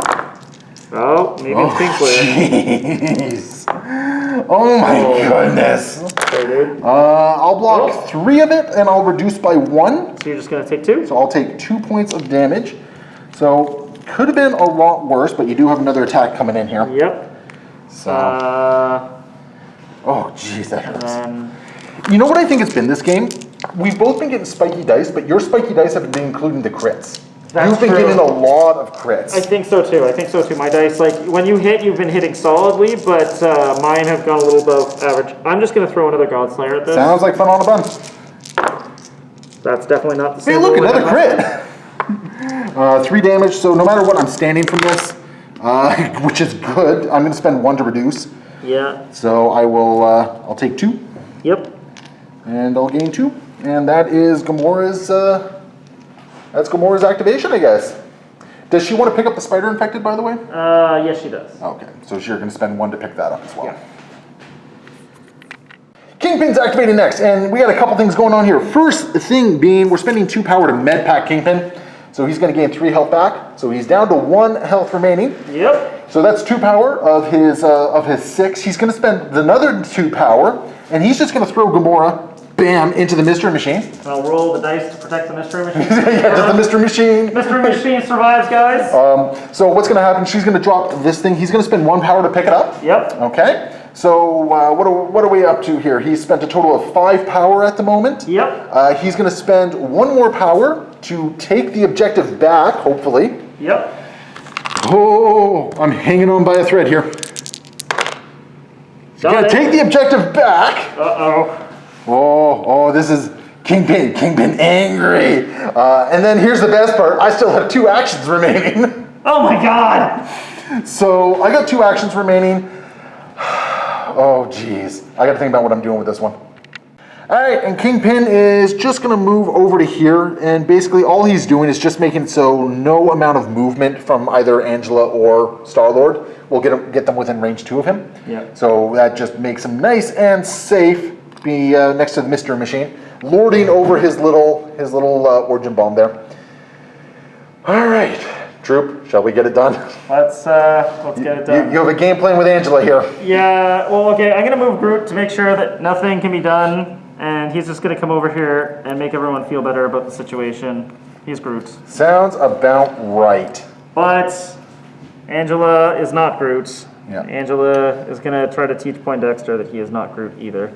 Oh, maybe it's Kingslayer. Jeez. Oh my goodness. Okay, dude. I'll block 3 of it, and I'll reduce by 1. So you're just gonna take 2? So I'll take 2 points of damage. So could have been a lot worse, but you do have another attack coming in here. Yep. So. Oh, jeez, that hurts. And You know what I think it's been this game? We've both been getting spiky dice, but your spiky dice have been including the crits. You've been getting a lot of crits. I think so too. My dice, like when you hit, you've been hitting solidly, but mine have gone a little above average. I'm just gonna throw another Godslayer at this. Sounds like fun on a bun. That's definitely not the same. Hey, look, another crit. 3 damage. So no matter what, I'm standing from this, which is good. I'm gonna spend 1 to reduce. Yeah. So I will. I'll take 2. Yep. And I'll gain 2. And that is Gamora's. That's Gamora's activation, I guess. Does she want to pick up the spider infected, by the way? Yes, she does. Okay, so you're going to spend 1 to pick that up as well. Yeah. Kingpin's activated next, and we got a couple things going on here. First thing being, we're spending 2 power to med pack Kingpin, so he's going to gain 3 health back. So he's down to 1 health remaining. Yep. So that's 2 power of his 6. He's going to spend another 2 power, and he's just going to throw Gamora. Bam, into the mystery machine. And I'll roll the dice to protect the mystery machine. Yeah, just the mystery machine. Mystery machine survives, guys. So what's going to happen, she's going to drop this thing. He's going to spend 1 power to pick it up. Yep. Okay. So what are we up to here? He's spent a total of 5 power at the moment. Yep. He's going to spend 1 more power to take the objective back, hopefully. Yep. Oh, I'm hanging on by a thread here. He's going to take the objective back. Uh-oh. Oh, this is Kingpin angry. And then here's the best part. I still have 2 actions remaining. Oh my god. So I got 2 actions remaining. Oh, geez. I got to think about what I'm doing with this one. All right, and Kingpin is just going to move over to here. And basically all he's doing is just making so no amount of movement from either Angela or Star-Lord will get them within range 2 of him. Yeah. So that just makes him nice and safe. Be next to the mystery machine, lording over his little origin bomb there. All right, troop, shall we get it done? Let's get it done. You have a game plan with Angela here. Yeah. Well, okay. I'm gonna move Groot to make sure that nothing can be done, and he's just gonna come over here and make everyone feel better about the situation. He's Groot. Sounds about right. But Angela is not Groot. Yeah. Angela is gonna try to teach Poindexter that he is not Groot either.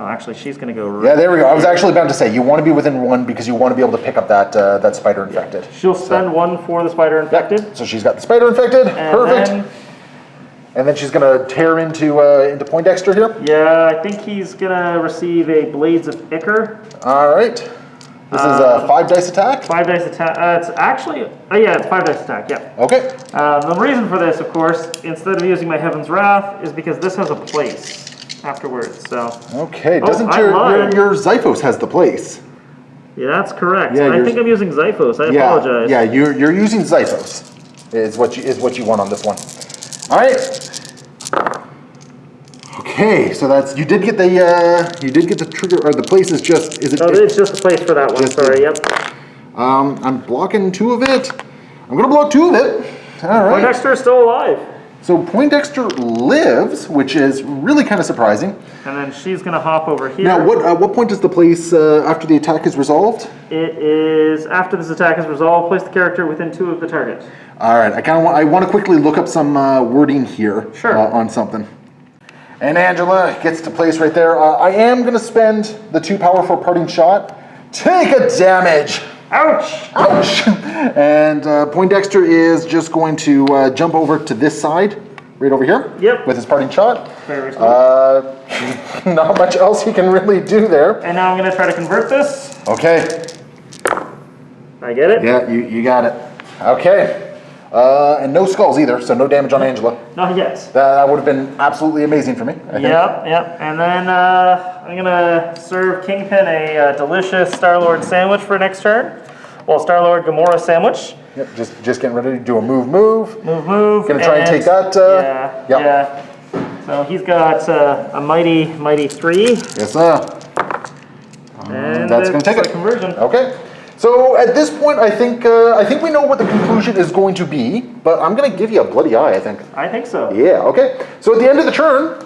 Oh, actually, she's going to go... Yeah, there we go. I was actually about to say, you want to be within 1 because you want to be able to pick up that spider infected. She'll spend 1 for the spider infected. Yep. So she's got the spider infected. Perfect. And then she's going to tear into Poindexter here. Yeah, I think he's going to receive a Blades of Ichor. All right. This is a 5 dice attack? 5 dice attack. It's actually... yeah, it's 5 dice attack, yeah. Okay. The reason for this, of course, instead of using my Heaven's Wrath, is because this has a place afterwards, so... Okay, doesn't your Xiphos has the place? Yeah, that's correct. Yeah, I think I'm using Xiphos. I apologize. Yeah, you're using Xiphos. Is what you want on this one. All right. Okay, so that's you did get the trigger or the place is just is it? Oh, it's just a place for that one. Sorry. Yep. I'm blocking 2 of it. I'm gonna block 2 of it. All right. Poindexter is still alive. So Poindexter lives, which is really kind of surprising. And then she's going to hop over here. Now, what point is the place after the attack is resolved? It is after this attack is resolved. Place the character within 2 of the target. All right. I want to quickly look up some wording here. Sure. On something. And Angela gets to place right there. I am going to spend the 2 power for parting shot. Take a damage. Ouch! Ouch! And Poindexter is just going to jump over to this side, right over here. Yep. With his parting shot. Very good. Not much else he can really do there. And now I'm going to try to convert this. Okay. I get it? Yeah, you got it. Okay. And no skulls either, so no damage on Angela. Not yet. That would have been absolutely amazing for me, I think. Yep. And then I'm going to serve Kingpin a delicious Star-Lord sandwich for next turn. Well, Star-Lord Gamora sandwich. Yep, just getting ready to do a move. Move. Gonna try and take that. Yeah. So he's got a mighty 3. Yes, sir. And that's gonna take it. Conversion. Okay. So at this point, I think we know what the conclusion is going to be, but I'm going to give you a bloody eye, I think. I think so. Yeah, okay. So at the end of the turn,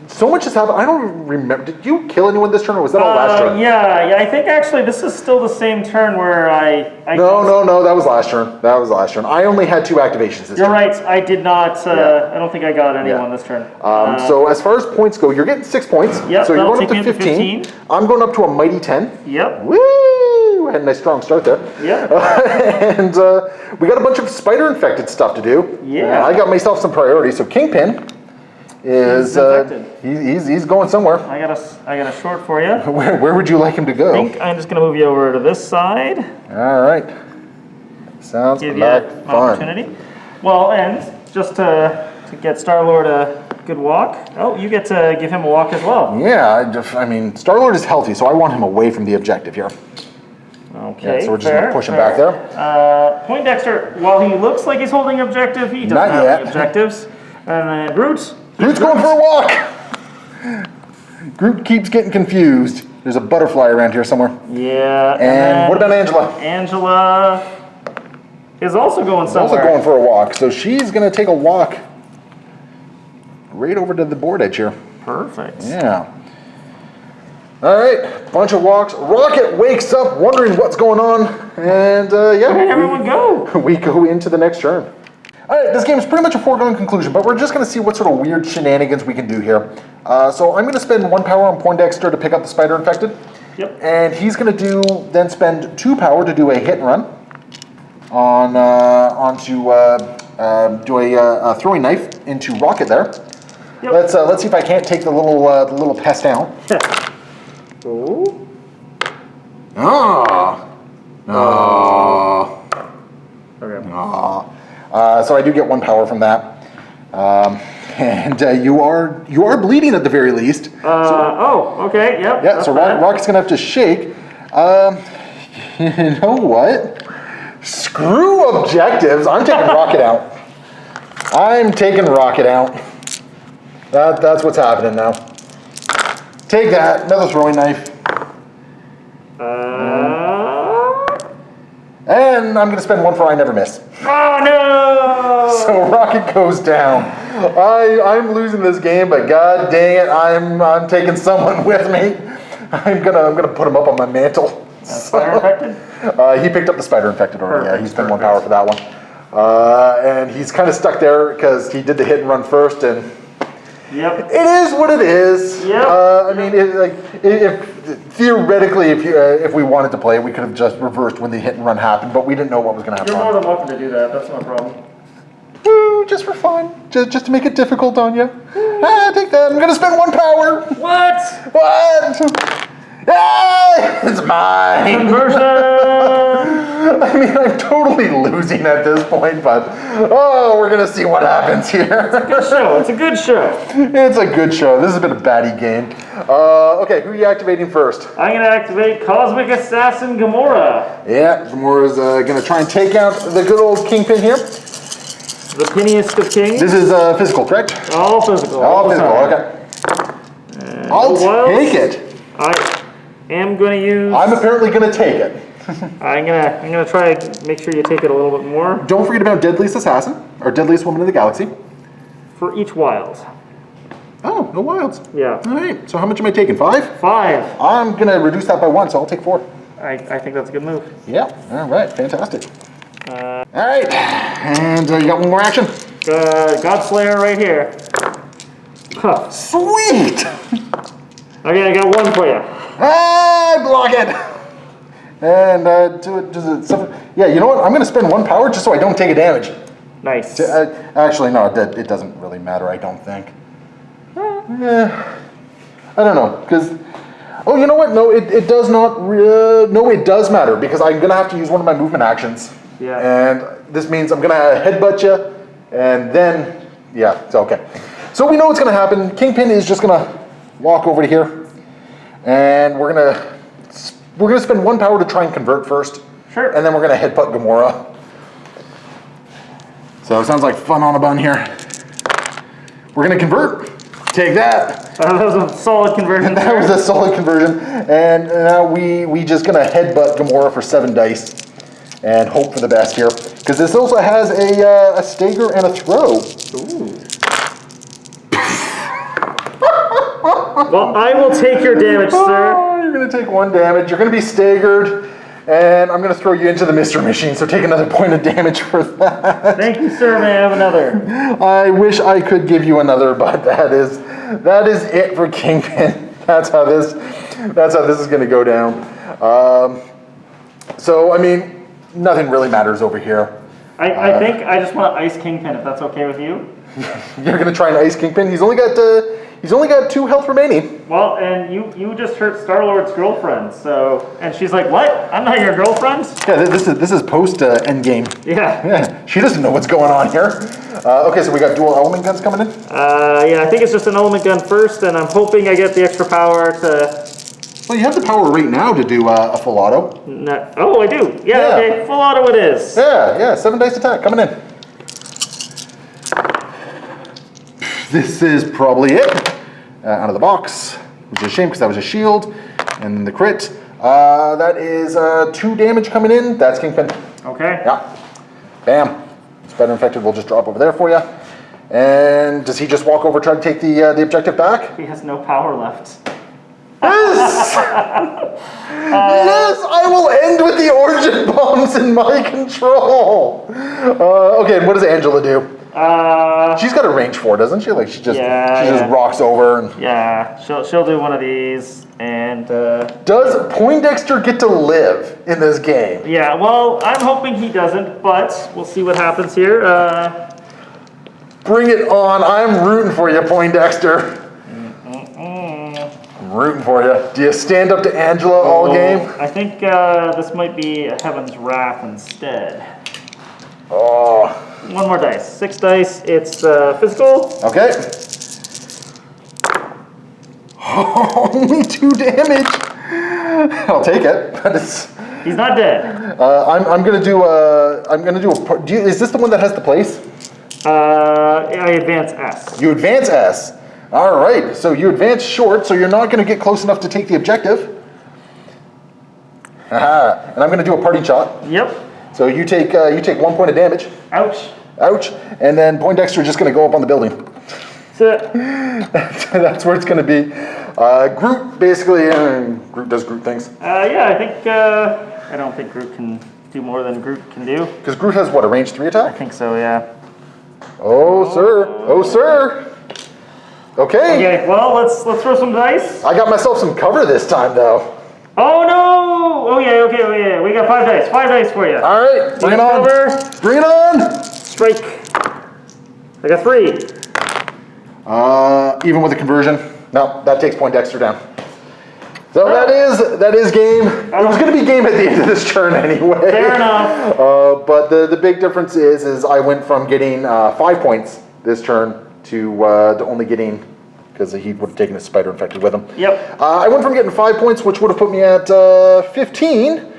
So much has happened. I don't remember. Did you kill anyone this turn, or was that all last turn? Yeah. I think actually this is still the same turn where I No. That was last turn. I only had 2 activations this turn. You're right. I did not. I don't think I got anyone this turn. So as far as points go, you're getting 6 points. Yep, So you're that'll going up to take me 15. I'm going up to a mighty 10. Yep. Woo! I had a nice strong start there. Yep. And we got a bunch of spider-infected stuff to do. Yeah. I got myself some priorities. So Kingpin is he's going somewhere. I got a short for you. Where would you like him to go? I think I'm just going to move you over to this side. All right. Sounds Give you like an fun. opportunity. Well, and just to get Star-Lord a good walk. Oh, you get to give him a walk as well. Yeah, I mean, Star-Lord is healthy, so I want him away from the objective here. Okay, Yeah, so we're just going to push him back there. Poindexter, while he looks like he's holding objective, he doesn't Not have yet. any objectives. And then Groot. Groot's going for a walk! Groot keeps getting confused. There's a butterfly around here somewhere. Yeah. And what about Angela? Angela is also going somewhere. Also going for a walk, so she's going to take a walk right over to the board edge here. Perfect. Yeah. All right, bunch of walks. Rocket wakes up wondering what's going on, and yeah. Where did everyone go? We go into the next turn. All right, this game is pretty much a foregone conclusion, but we're just going to see what sort of weird shenanigans we can do here. So I'm going to spend 1 power on Poindexter to pick up the spider infected. Yep. And he's going to then spend 2 power to do a hit and run on do a throwing knife into Rocket there. Yep. Let's see if I can't take the little pest down. Ooh. Ah. No. Okay. So I do get 1 power from that. And you are bleeding at the very least. Okay, yep. Yeah, so Rocket's going to have to shake. You know what? Screw objectives. I'm taking Rocket out. I'm taking Rocket out. That's what's happening now. Take that. Another throwing knife. And I'm going to spend 1 for I never miss. Oh, no! So Rocket goes down. I'm losing this game, but god dang it, I'm taking someone with me. I'm gonna put him up on my mantle. Spider infected? He picked up the spider infected already. Perfect, Yeah, he spent 1 power for that one. And he's kind of stuck there because he did the hit and run first, and Yep. it is what it is. Yep. I mean, if theoretically, if we wanted to play it, we could have just reversed when the hit and run happened, but we didn't know what was going to happen. You're more than welcome to do that. That's no problem. Woo, just for fun. Just to make it difficult on you. Take that. I'm going to spend 1 power. What? What? Ah, it's mine. Conversion! I mean, I'm totally losing at this point, but we're going to see what happens here. Good show. It's a good show. It's a good show. This has been a baddie game. Okay, who are you activating first? I'm going to activate Cosmic Assassin Gamora. Yeah, Gamora's going to try and take out the good old Kingpin here. The pinniest of kings. This is physical, correct? All physical. All physical, okay. I'll take it. I am going to use... I'm apparently going to take it. I'm gonna try to make sure you take it a little bit more. Don't forget about Deadliest Assassin, or Deadliest Woman in the Galaxy. For each wild. Oh, no wilds. Yeah. All right, so how much am I taking? 5? 5. I'm going to reduce that by 1, so I'll take 4. I think that's a good move. Yeah, all right, fantastic. All right, and you got 1 more action? Godslayer right here. Huh. Sweet! Okay, I got 1 for you. Block it! And does it suffer? Yeah, you know what? I'm going to spend 1 power just so I don't take a damage. Nice. Actually, no, it doesn't really matter, I don't think. I don't know, because... Oh, you know what? No, it does not... no, it does matter, because I'm going to have to use one of my movement actions. Yeah. And this means I'm going to headbutt you, and then... Yeah, it's okay. So we know what's going to happen. Kingpin is just going to walk over to here, and we're going to spend 1 power to try and convert first. Sure. And then we're going to headbutt Gamora. So it sounds like fun on a bun here. We're going to convert. Take that. That was a solid conversion. That was a solid conversion. And now we just going to headbutt Gamora for 7 dice. And hope for the best here. Because this also has a stagger and a throw. Ooh. Well, I will take your damage, sir. Oh, you're going to take 1 damage. You're going to be staggered. And I'm going to throw you into the mystery machine, so take another point of damage for that. Thank you, sir. May I have another? I wish I could give you another, but that is it for Kingpin. That's how this is going to go down. So, I mean, nothing really matters over here. I think I just want to ice Kingpin, if that's okay with you. You're going to try and ice Kingpin? He's only got 2 health remaining. Well, and you just hurt Star-Lord's girlfriend, so... And she's like, what? I'm not your girlfriend? Yeah, this is post-endgame. Yeah. She doesn't know what's going on here. Okay, so we got dual element guns coming in? Yeah, I think it's just an element gun first, and I'm hoping I get the extra power to... Well, you have the power right now to do a full auto. Oh, I do. Yeah, okay, full auto it is. Yeah, 7 dice attack coming in. This is probably it. Out of the box, which is a shame because that was a shield. And the crit. That is 2 damage coming in. That's Kingpin. Okay. Yeah. Bam. Spider Infected will just drop over there for you. And does he just walk over, try to take the objective back? He has no power left. Yes! Yes, I will end with the origin bombs in my control. Okay, and what does Angela do? She's got a range 4, doesn't she? Like she just rocks over. And yeah, she'll do one of these. And does Poindexter get to live in this game? Yeah, well, I'm hoping he doesn't, but we'll see what happens here. Bring it on! I'm rooting for you, Poindexter. I'm rooting for you. Do you stand up to Angela all game? I think this might be a Heaven's Wrath instead. Oh. 1 more dice. 6 dice. It's physical. Okay. Only 2 damage. I'll take it. But he's not dead. I'm gonna do a. Is this the one that has the place? I advance S. You advance S. All right. So you advance short, so you're not gonna get close enough to take the objective. Aha. And I'm gonna do a parting shot. Yep. So you take 1 point of damage. Ouch. Ouch. And then Poindexter is just going to go up on the building. So, that's where it's going to be. Groot basically, Groot does Groot things. Yeah, I think, I don't think Groot can do more than Groot can do. Because Groot has what, a range 3 attack? I think so, yeah. Oh, sir. Oh, sir. Okay. Okay, well, let's throw some dice. I got myself some cover this time, though. Oh, no! Oh, yeah, okay, oh, yeah. We got 5 dice. 5 dice for you. All right, bring it on. Cover. Bring it on. Strike. I got 3. Even with the conversion? No, that takes Poindexter down. So that is game. It was going to be game at the end of this turn anyway. Fair enough. But the big difference is I went from getting 5 points this turn to only getting, because he would have taken his Spider Infected with him. Yep. I went from getting 5 points, which would have put me at 15,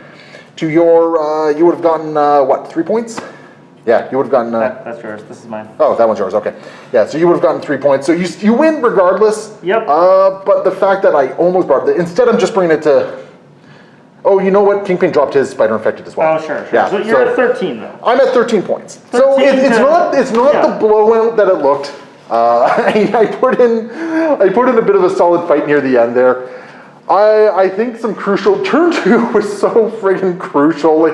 to your, you would have gotten, what, 3 points? Yeah, you would have gotten... That's yours. This is mine. Oh, that one's yours. Okay. Yeah, so you would have gotten 3 points. So you win regardless. Yep. But the fact that I almost brought it... Instead, I'm just bringing it to... Oh, you know what? Kingpin dropped his Spider Infected as well. Oh, sure. Yeah, so you're at 13, though. I'm at 13 points. 13 so it's not yeah. the blowout that it looked. I put in a bit of a solid fight near the end there. I think some crucial... Turn 2 was so friggin' crucial.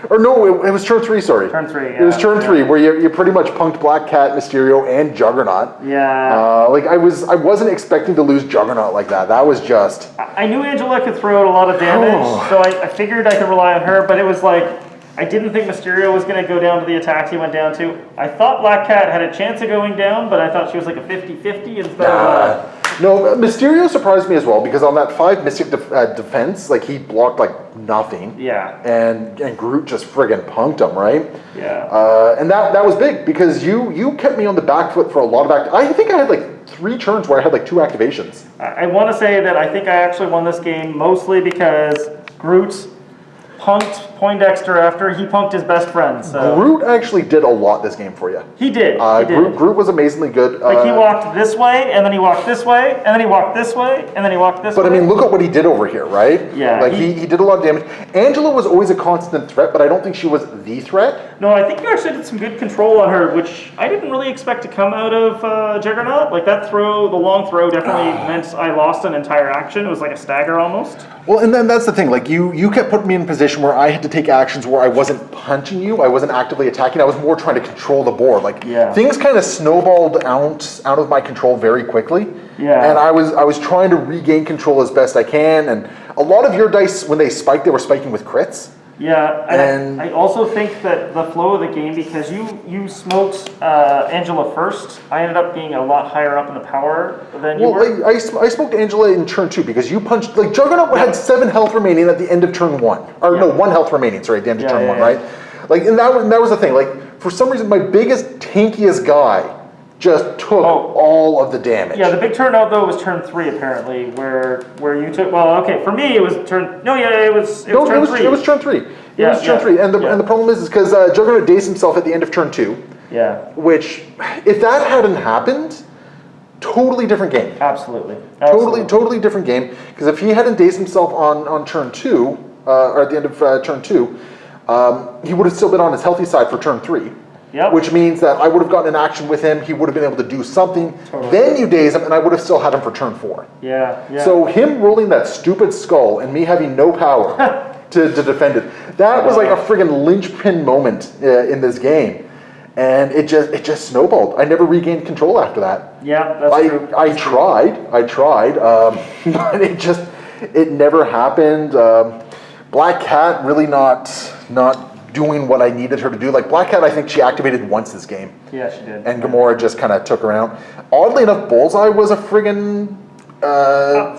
Or no, it was turn 3, sorry. Turn 3, yeah. It was turn 3, where you pretty much punked Black Cat, Mysterio, and Juggernaut. Yeah. I wasn't expecting to lose Juggernaut like that. That was just... I knew Angela could throw out a lot of damage, so I figured I could rely on her, but it was like... I didn't think Mysterio was going to go down to the attacks he went down to. I thought Black Cat had a chance of going down, but I thought she was like a 50-50 instead of... No, Mysterio surprised me as well, because on that 5 Mystic defense, like, he blocked, like, nothing. Yeah. And Groot just friggin' punked him, right? Yeah. And that was big, because you kept me on the back foot for a lot of I think I had, like, 3 turns where I had, like, 2 activations. I want to say that I think I actually won this game mostly because Groot punked Poindexter after he punked his best friend. So. Groot actually did a lot this game for you. He did. Groot was amazingly good. Like he walked this way, and then he walked this way, and then he walked this way, and then he walked this way. But I mean, look at what he did over here, right? Yeah. Like he did a lot of damage. Angela was always a constant threat, but I don't think she was the threat. No, I think you actually did some good control on her, which I didn't really expect to come out of Juggernaut. Like that throw, the long throw definitely meant I lost an entire action. It was like a stagger almost. Well, and then that's the thing. Like you kept putting me in a position where I had to take actions where I wasn't punching you, I wasn't actively attacking. I was more trying to control the board. Like things kind of snowballed out of my control very quickly. Yeah. And I was trying to regain control as best I can. And a lot of your dice, when they spiked, they were spiking with crits. Yeah, and I also think that the flow of the game, because you smoked Angela first, I ended up being a lot higher up in the power than you were. I smoked Angela in turn 2 because you punched, like Juggernaut had 7 health remaining at the end of turn 1. Or no, 1 health remaining, sorry, at the end of turn 1, right? Like, and that was the thing. Like, for some reason, my biggest, tankiest guy just took all of the damage. Yeah, the big turnout though was turn 3 apparently, where you took. Well, okay, for me it was turn. No, yeah, it was turn 3. It was turn 3. It was turn 3, and the problem is because Juggernaut dazed himself at the end of turn 2. Yeah. Which, if that hadn't happened, totally different game. Absolutely. Totally different game. Because if he hadn't dazed himself on turn 2, or at the end of turn 2, he would have still been on his healthy side for turn 3. Yep. Which means that I would have gotten an action with him, he would have been able to do something, then you daze him, and I would have still had him for turn 4. Yeah. So him rolling that stupid skull and me having no power to defend it, that was like a friggin' linchpin moment in this game. And it just snowballed. I never regained control after that. Yeah, that's true. I tried, but it never happened. Black Cat really not doing what I needed her to do. Like Black Cat, I think she activated once this game. Yeah, she did. And Gamora just kind of took her out. Oddly enough, Bullseye was a friggin'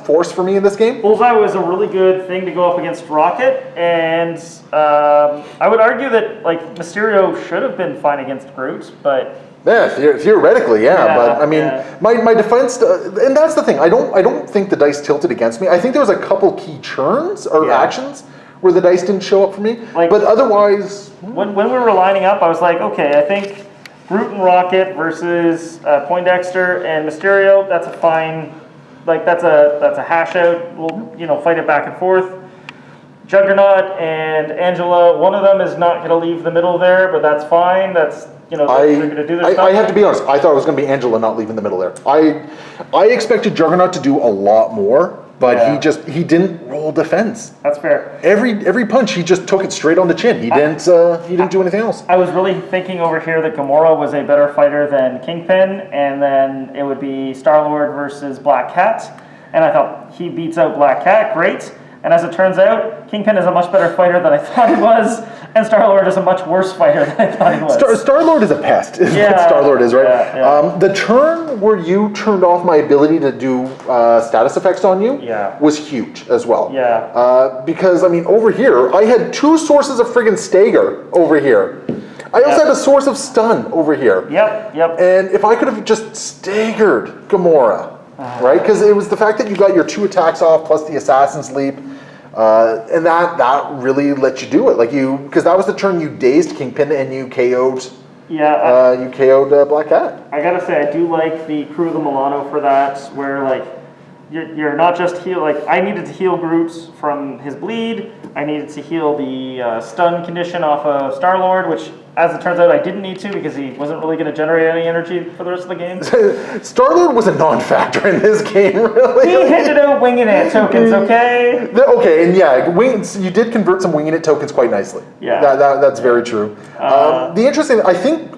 force for me in this game. Bullseye was a really good thing to go up against Rocket, and I would argue that like Mysterio should have been fine against Groot, but yeah, theoretically, but I mean, my defense, and that's the thing. I don't think the dice tilted against me. I think there was a couple key churns or actions where the dice didn't show up for me, like, but otherwise... When we were lining up, I was like, okay, I think Groot and Rocket versus Poindexter and Mysterio, that's a fine, like that's a hash out, we'll fight it back and forth. Juggernaut and Angela, one of them is not going to leave the middle there, but that's fine, that's, they're going to do their stuff. I have to be honest, I thought it was going to be Angela not leaving the middle there. I expected Juggernaut to do a lot more, but he didn't roll defense. That's fair. Every punch he just took it straight on the chin. He didn't do anything else. I was really thinking over here that Gamora was a better fighter than Kingpin, and then it would be Star-Lord versus Black Cat, and I thought he beats out Black Cat, great. And as it turns out, Kingpin is a much better fighter than I thought he was, and Star-Lord is a much worse fighter than I thought he was. Star-Lord is a pest, is what Star-Lord is, right? Yeah. The turn where you turned off my ability to do status effects on you was huge as well. Yeah. Because, I mean, over here, I had 2 sources of friggin' stagger over here. I also had a source of stun over here. Yep. And if I could have just staggered Gamora, right? Because it was the fact that you got your 2 attacks off plus the Assassin's Leap, and that really let you do it. Like because that was the turn you dazed Kingpin and you KO'd. Yeah. You KO'd Black Cat. I gotta say, I do like the Crew of the Milano for that, where like you're not just heal. Like I needed to heal Groot from his bleed. I needed to heal the stun condition off of Star-Lord, which, as it turns out, I didn't need to because he wasn't really going to generate any energy for the rest of the game. Star-Lord was a non-factor in this game, really. He handed out winging it tokens, okay? Okay, and you did convert some winging it tokens quite nicely. Yeah. That's very true. The interesting,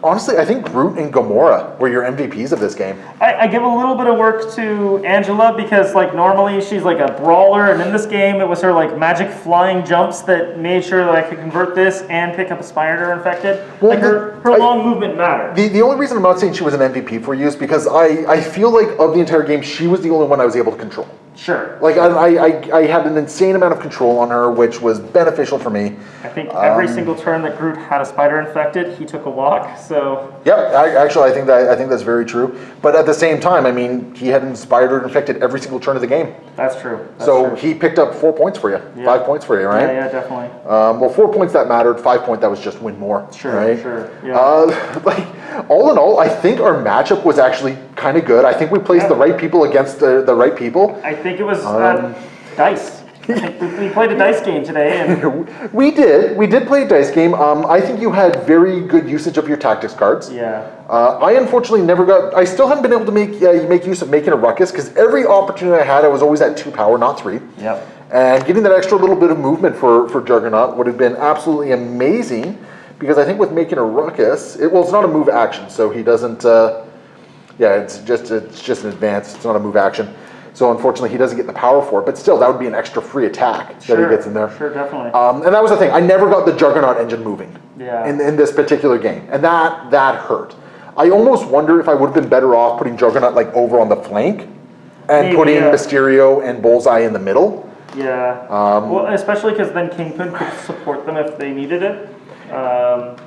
honestly, I think Groot and Gamora were your MVPs of this game. I give a little bit of work to Angela because, like, normally she's like a brawler, and in this game it was her, like, magic flying jumps that made sure that I could convert this and pick up a Spider Infected. Well, like her long movement mattered. The only reason I'm not saying she was an MVP for you is because I feel like of the entire game, she was the only one I was able to control. Sure. Like, I had an insane amount of control on her, which was beneficial for me. I think every single turn that Groot had a spider infected, he took a walk, so... Yep, actually, I think that's very true. But at the same time, I mean, he had spider infected every single turn of the game. That's true. He picked up 4 points for you, Yeah. 5 points for you, right? Yeah, definitely. Well, 4 points that mattered, 5 point that was just win more. Sure, right? sure. Yeah. Like, all in all, I think our matchup was actually kind of good. I think we placed the right people against the right people. I think it was dice. I think we played a dice game today, and We did play a dice game. I think you had very good usage of your tactics cards. yeah, I unfortunately never got. I still haven't been able to make use of making a ruckus because every opportunity I had, I was always at 2 power, not 3. yep. And getting that extra little bit of movement for Juggernaut would have been absolutely amazing. Because I think with making a ruckus, it's not a move action, so he doesn't. It's just an advance. It's not a move action. So unfortunately, he doesn't get the power for it. But still, that would be an extra free attack that he gets in there. Sure, definitely. And that was the thing. I never got the Juggernaut engine moving. Yeah. In this particular game, and that hurt. I almost wonder if I would have been better off putting Juggernaut like over on the flank, and Maybe, putting yeah. Mysterio and Bullseye in the middle. Yeah. Well, especially because then Kingpin could support them if they needed it.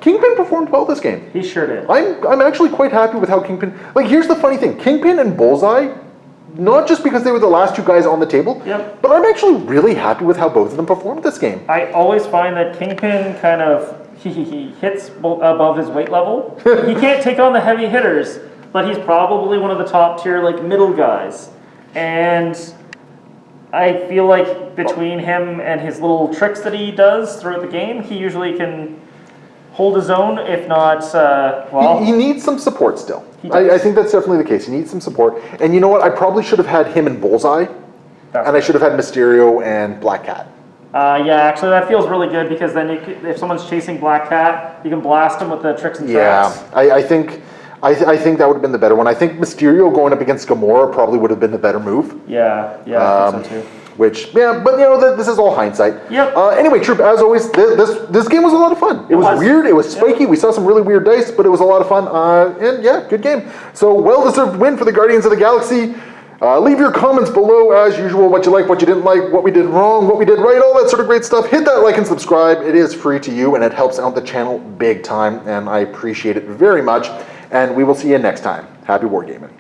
Kingpin performed well this game. He sure did. I'm actually quite happy with how Kingpin. Like, here's the funny thing: Kingpin and Bullseye, not just because they were the last 2 guys on the table, Yep. but I'm actually really happy with how both of them performed this game. I always find that Kingpin kind of he hits above his weight level. He can't take on the heavy hitters, but he's probably one of the top tier like middle guys. And I feel like between him and his little tricks that he does throughout the game, he usually can hold his own, if not, He needs some support still. He does. I think that's definitely the case. He needs some support. And you know what? I probably should have had him and Bullseye, and I should have had Mysterio and Black Cat. yeah, actually that feels really good because then if someone's chasing Black Cat, you can blast him with the tricks and traps. Yeah, I think that would have been the better one. I think Mysterio going up against Gamora probably would have been the better move. Yeah, I think so too. But this is all hindsight. Yep. Anyway, Troop, as always, this game was a lot of fun. It was weird. It was spiky. Yep. We saw some really weird dice, but it was a lot of fun. And yeah, good game. So well-deserved win for the Guardians of the Galaxy. Leave your comments below as usual. What you like, what you didn't like, what we did wrong, what we did right, all that sort of great stuff. Hit that like and subscribe. It is free to you, and it helps out the channel big time. And I appreciate it very much. And we will see you next time. Happy wargaming.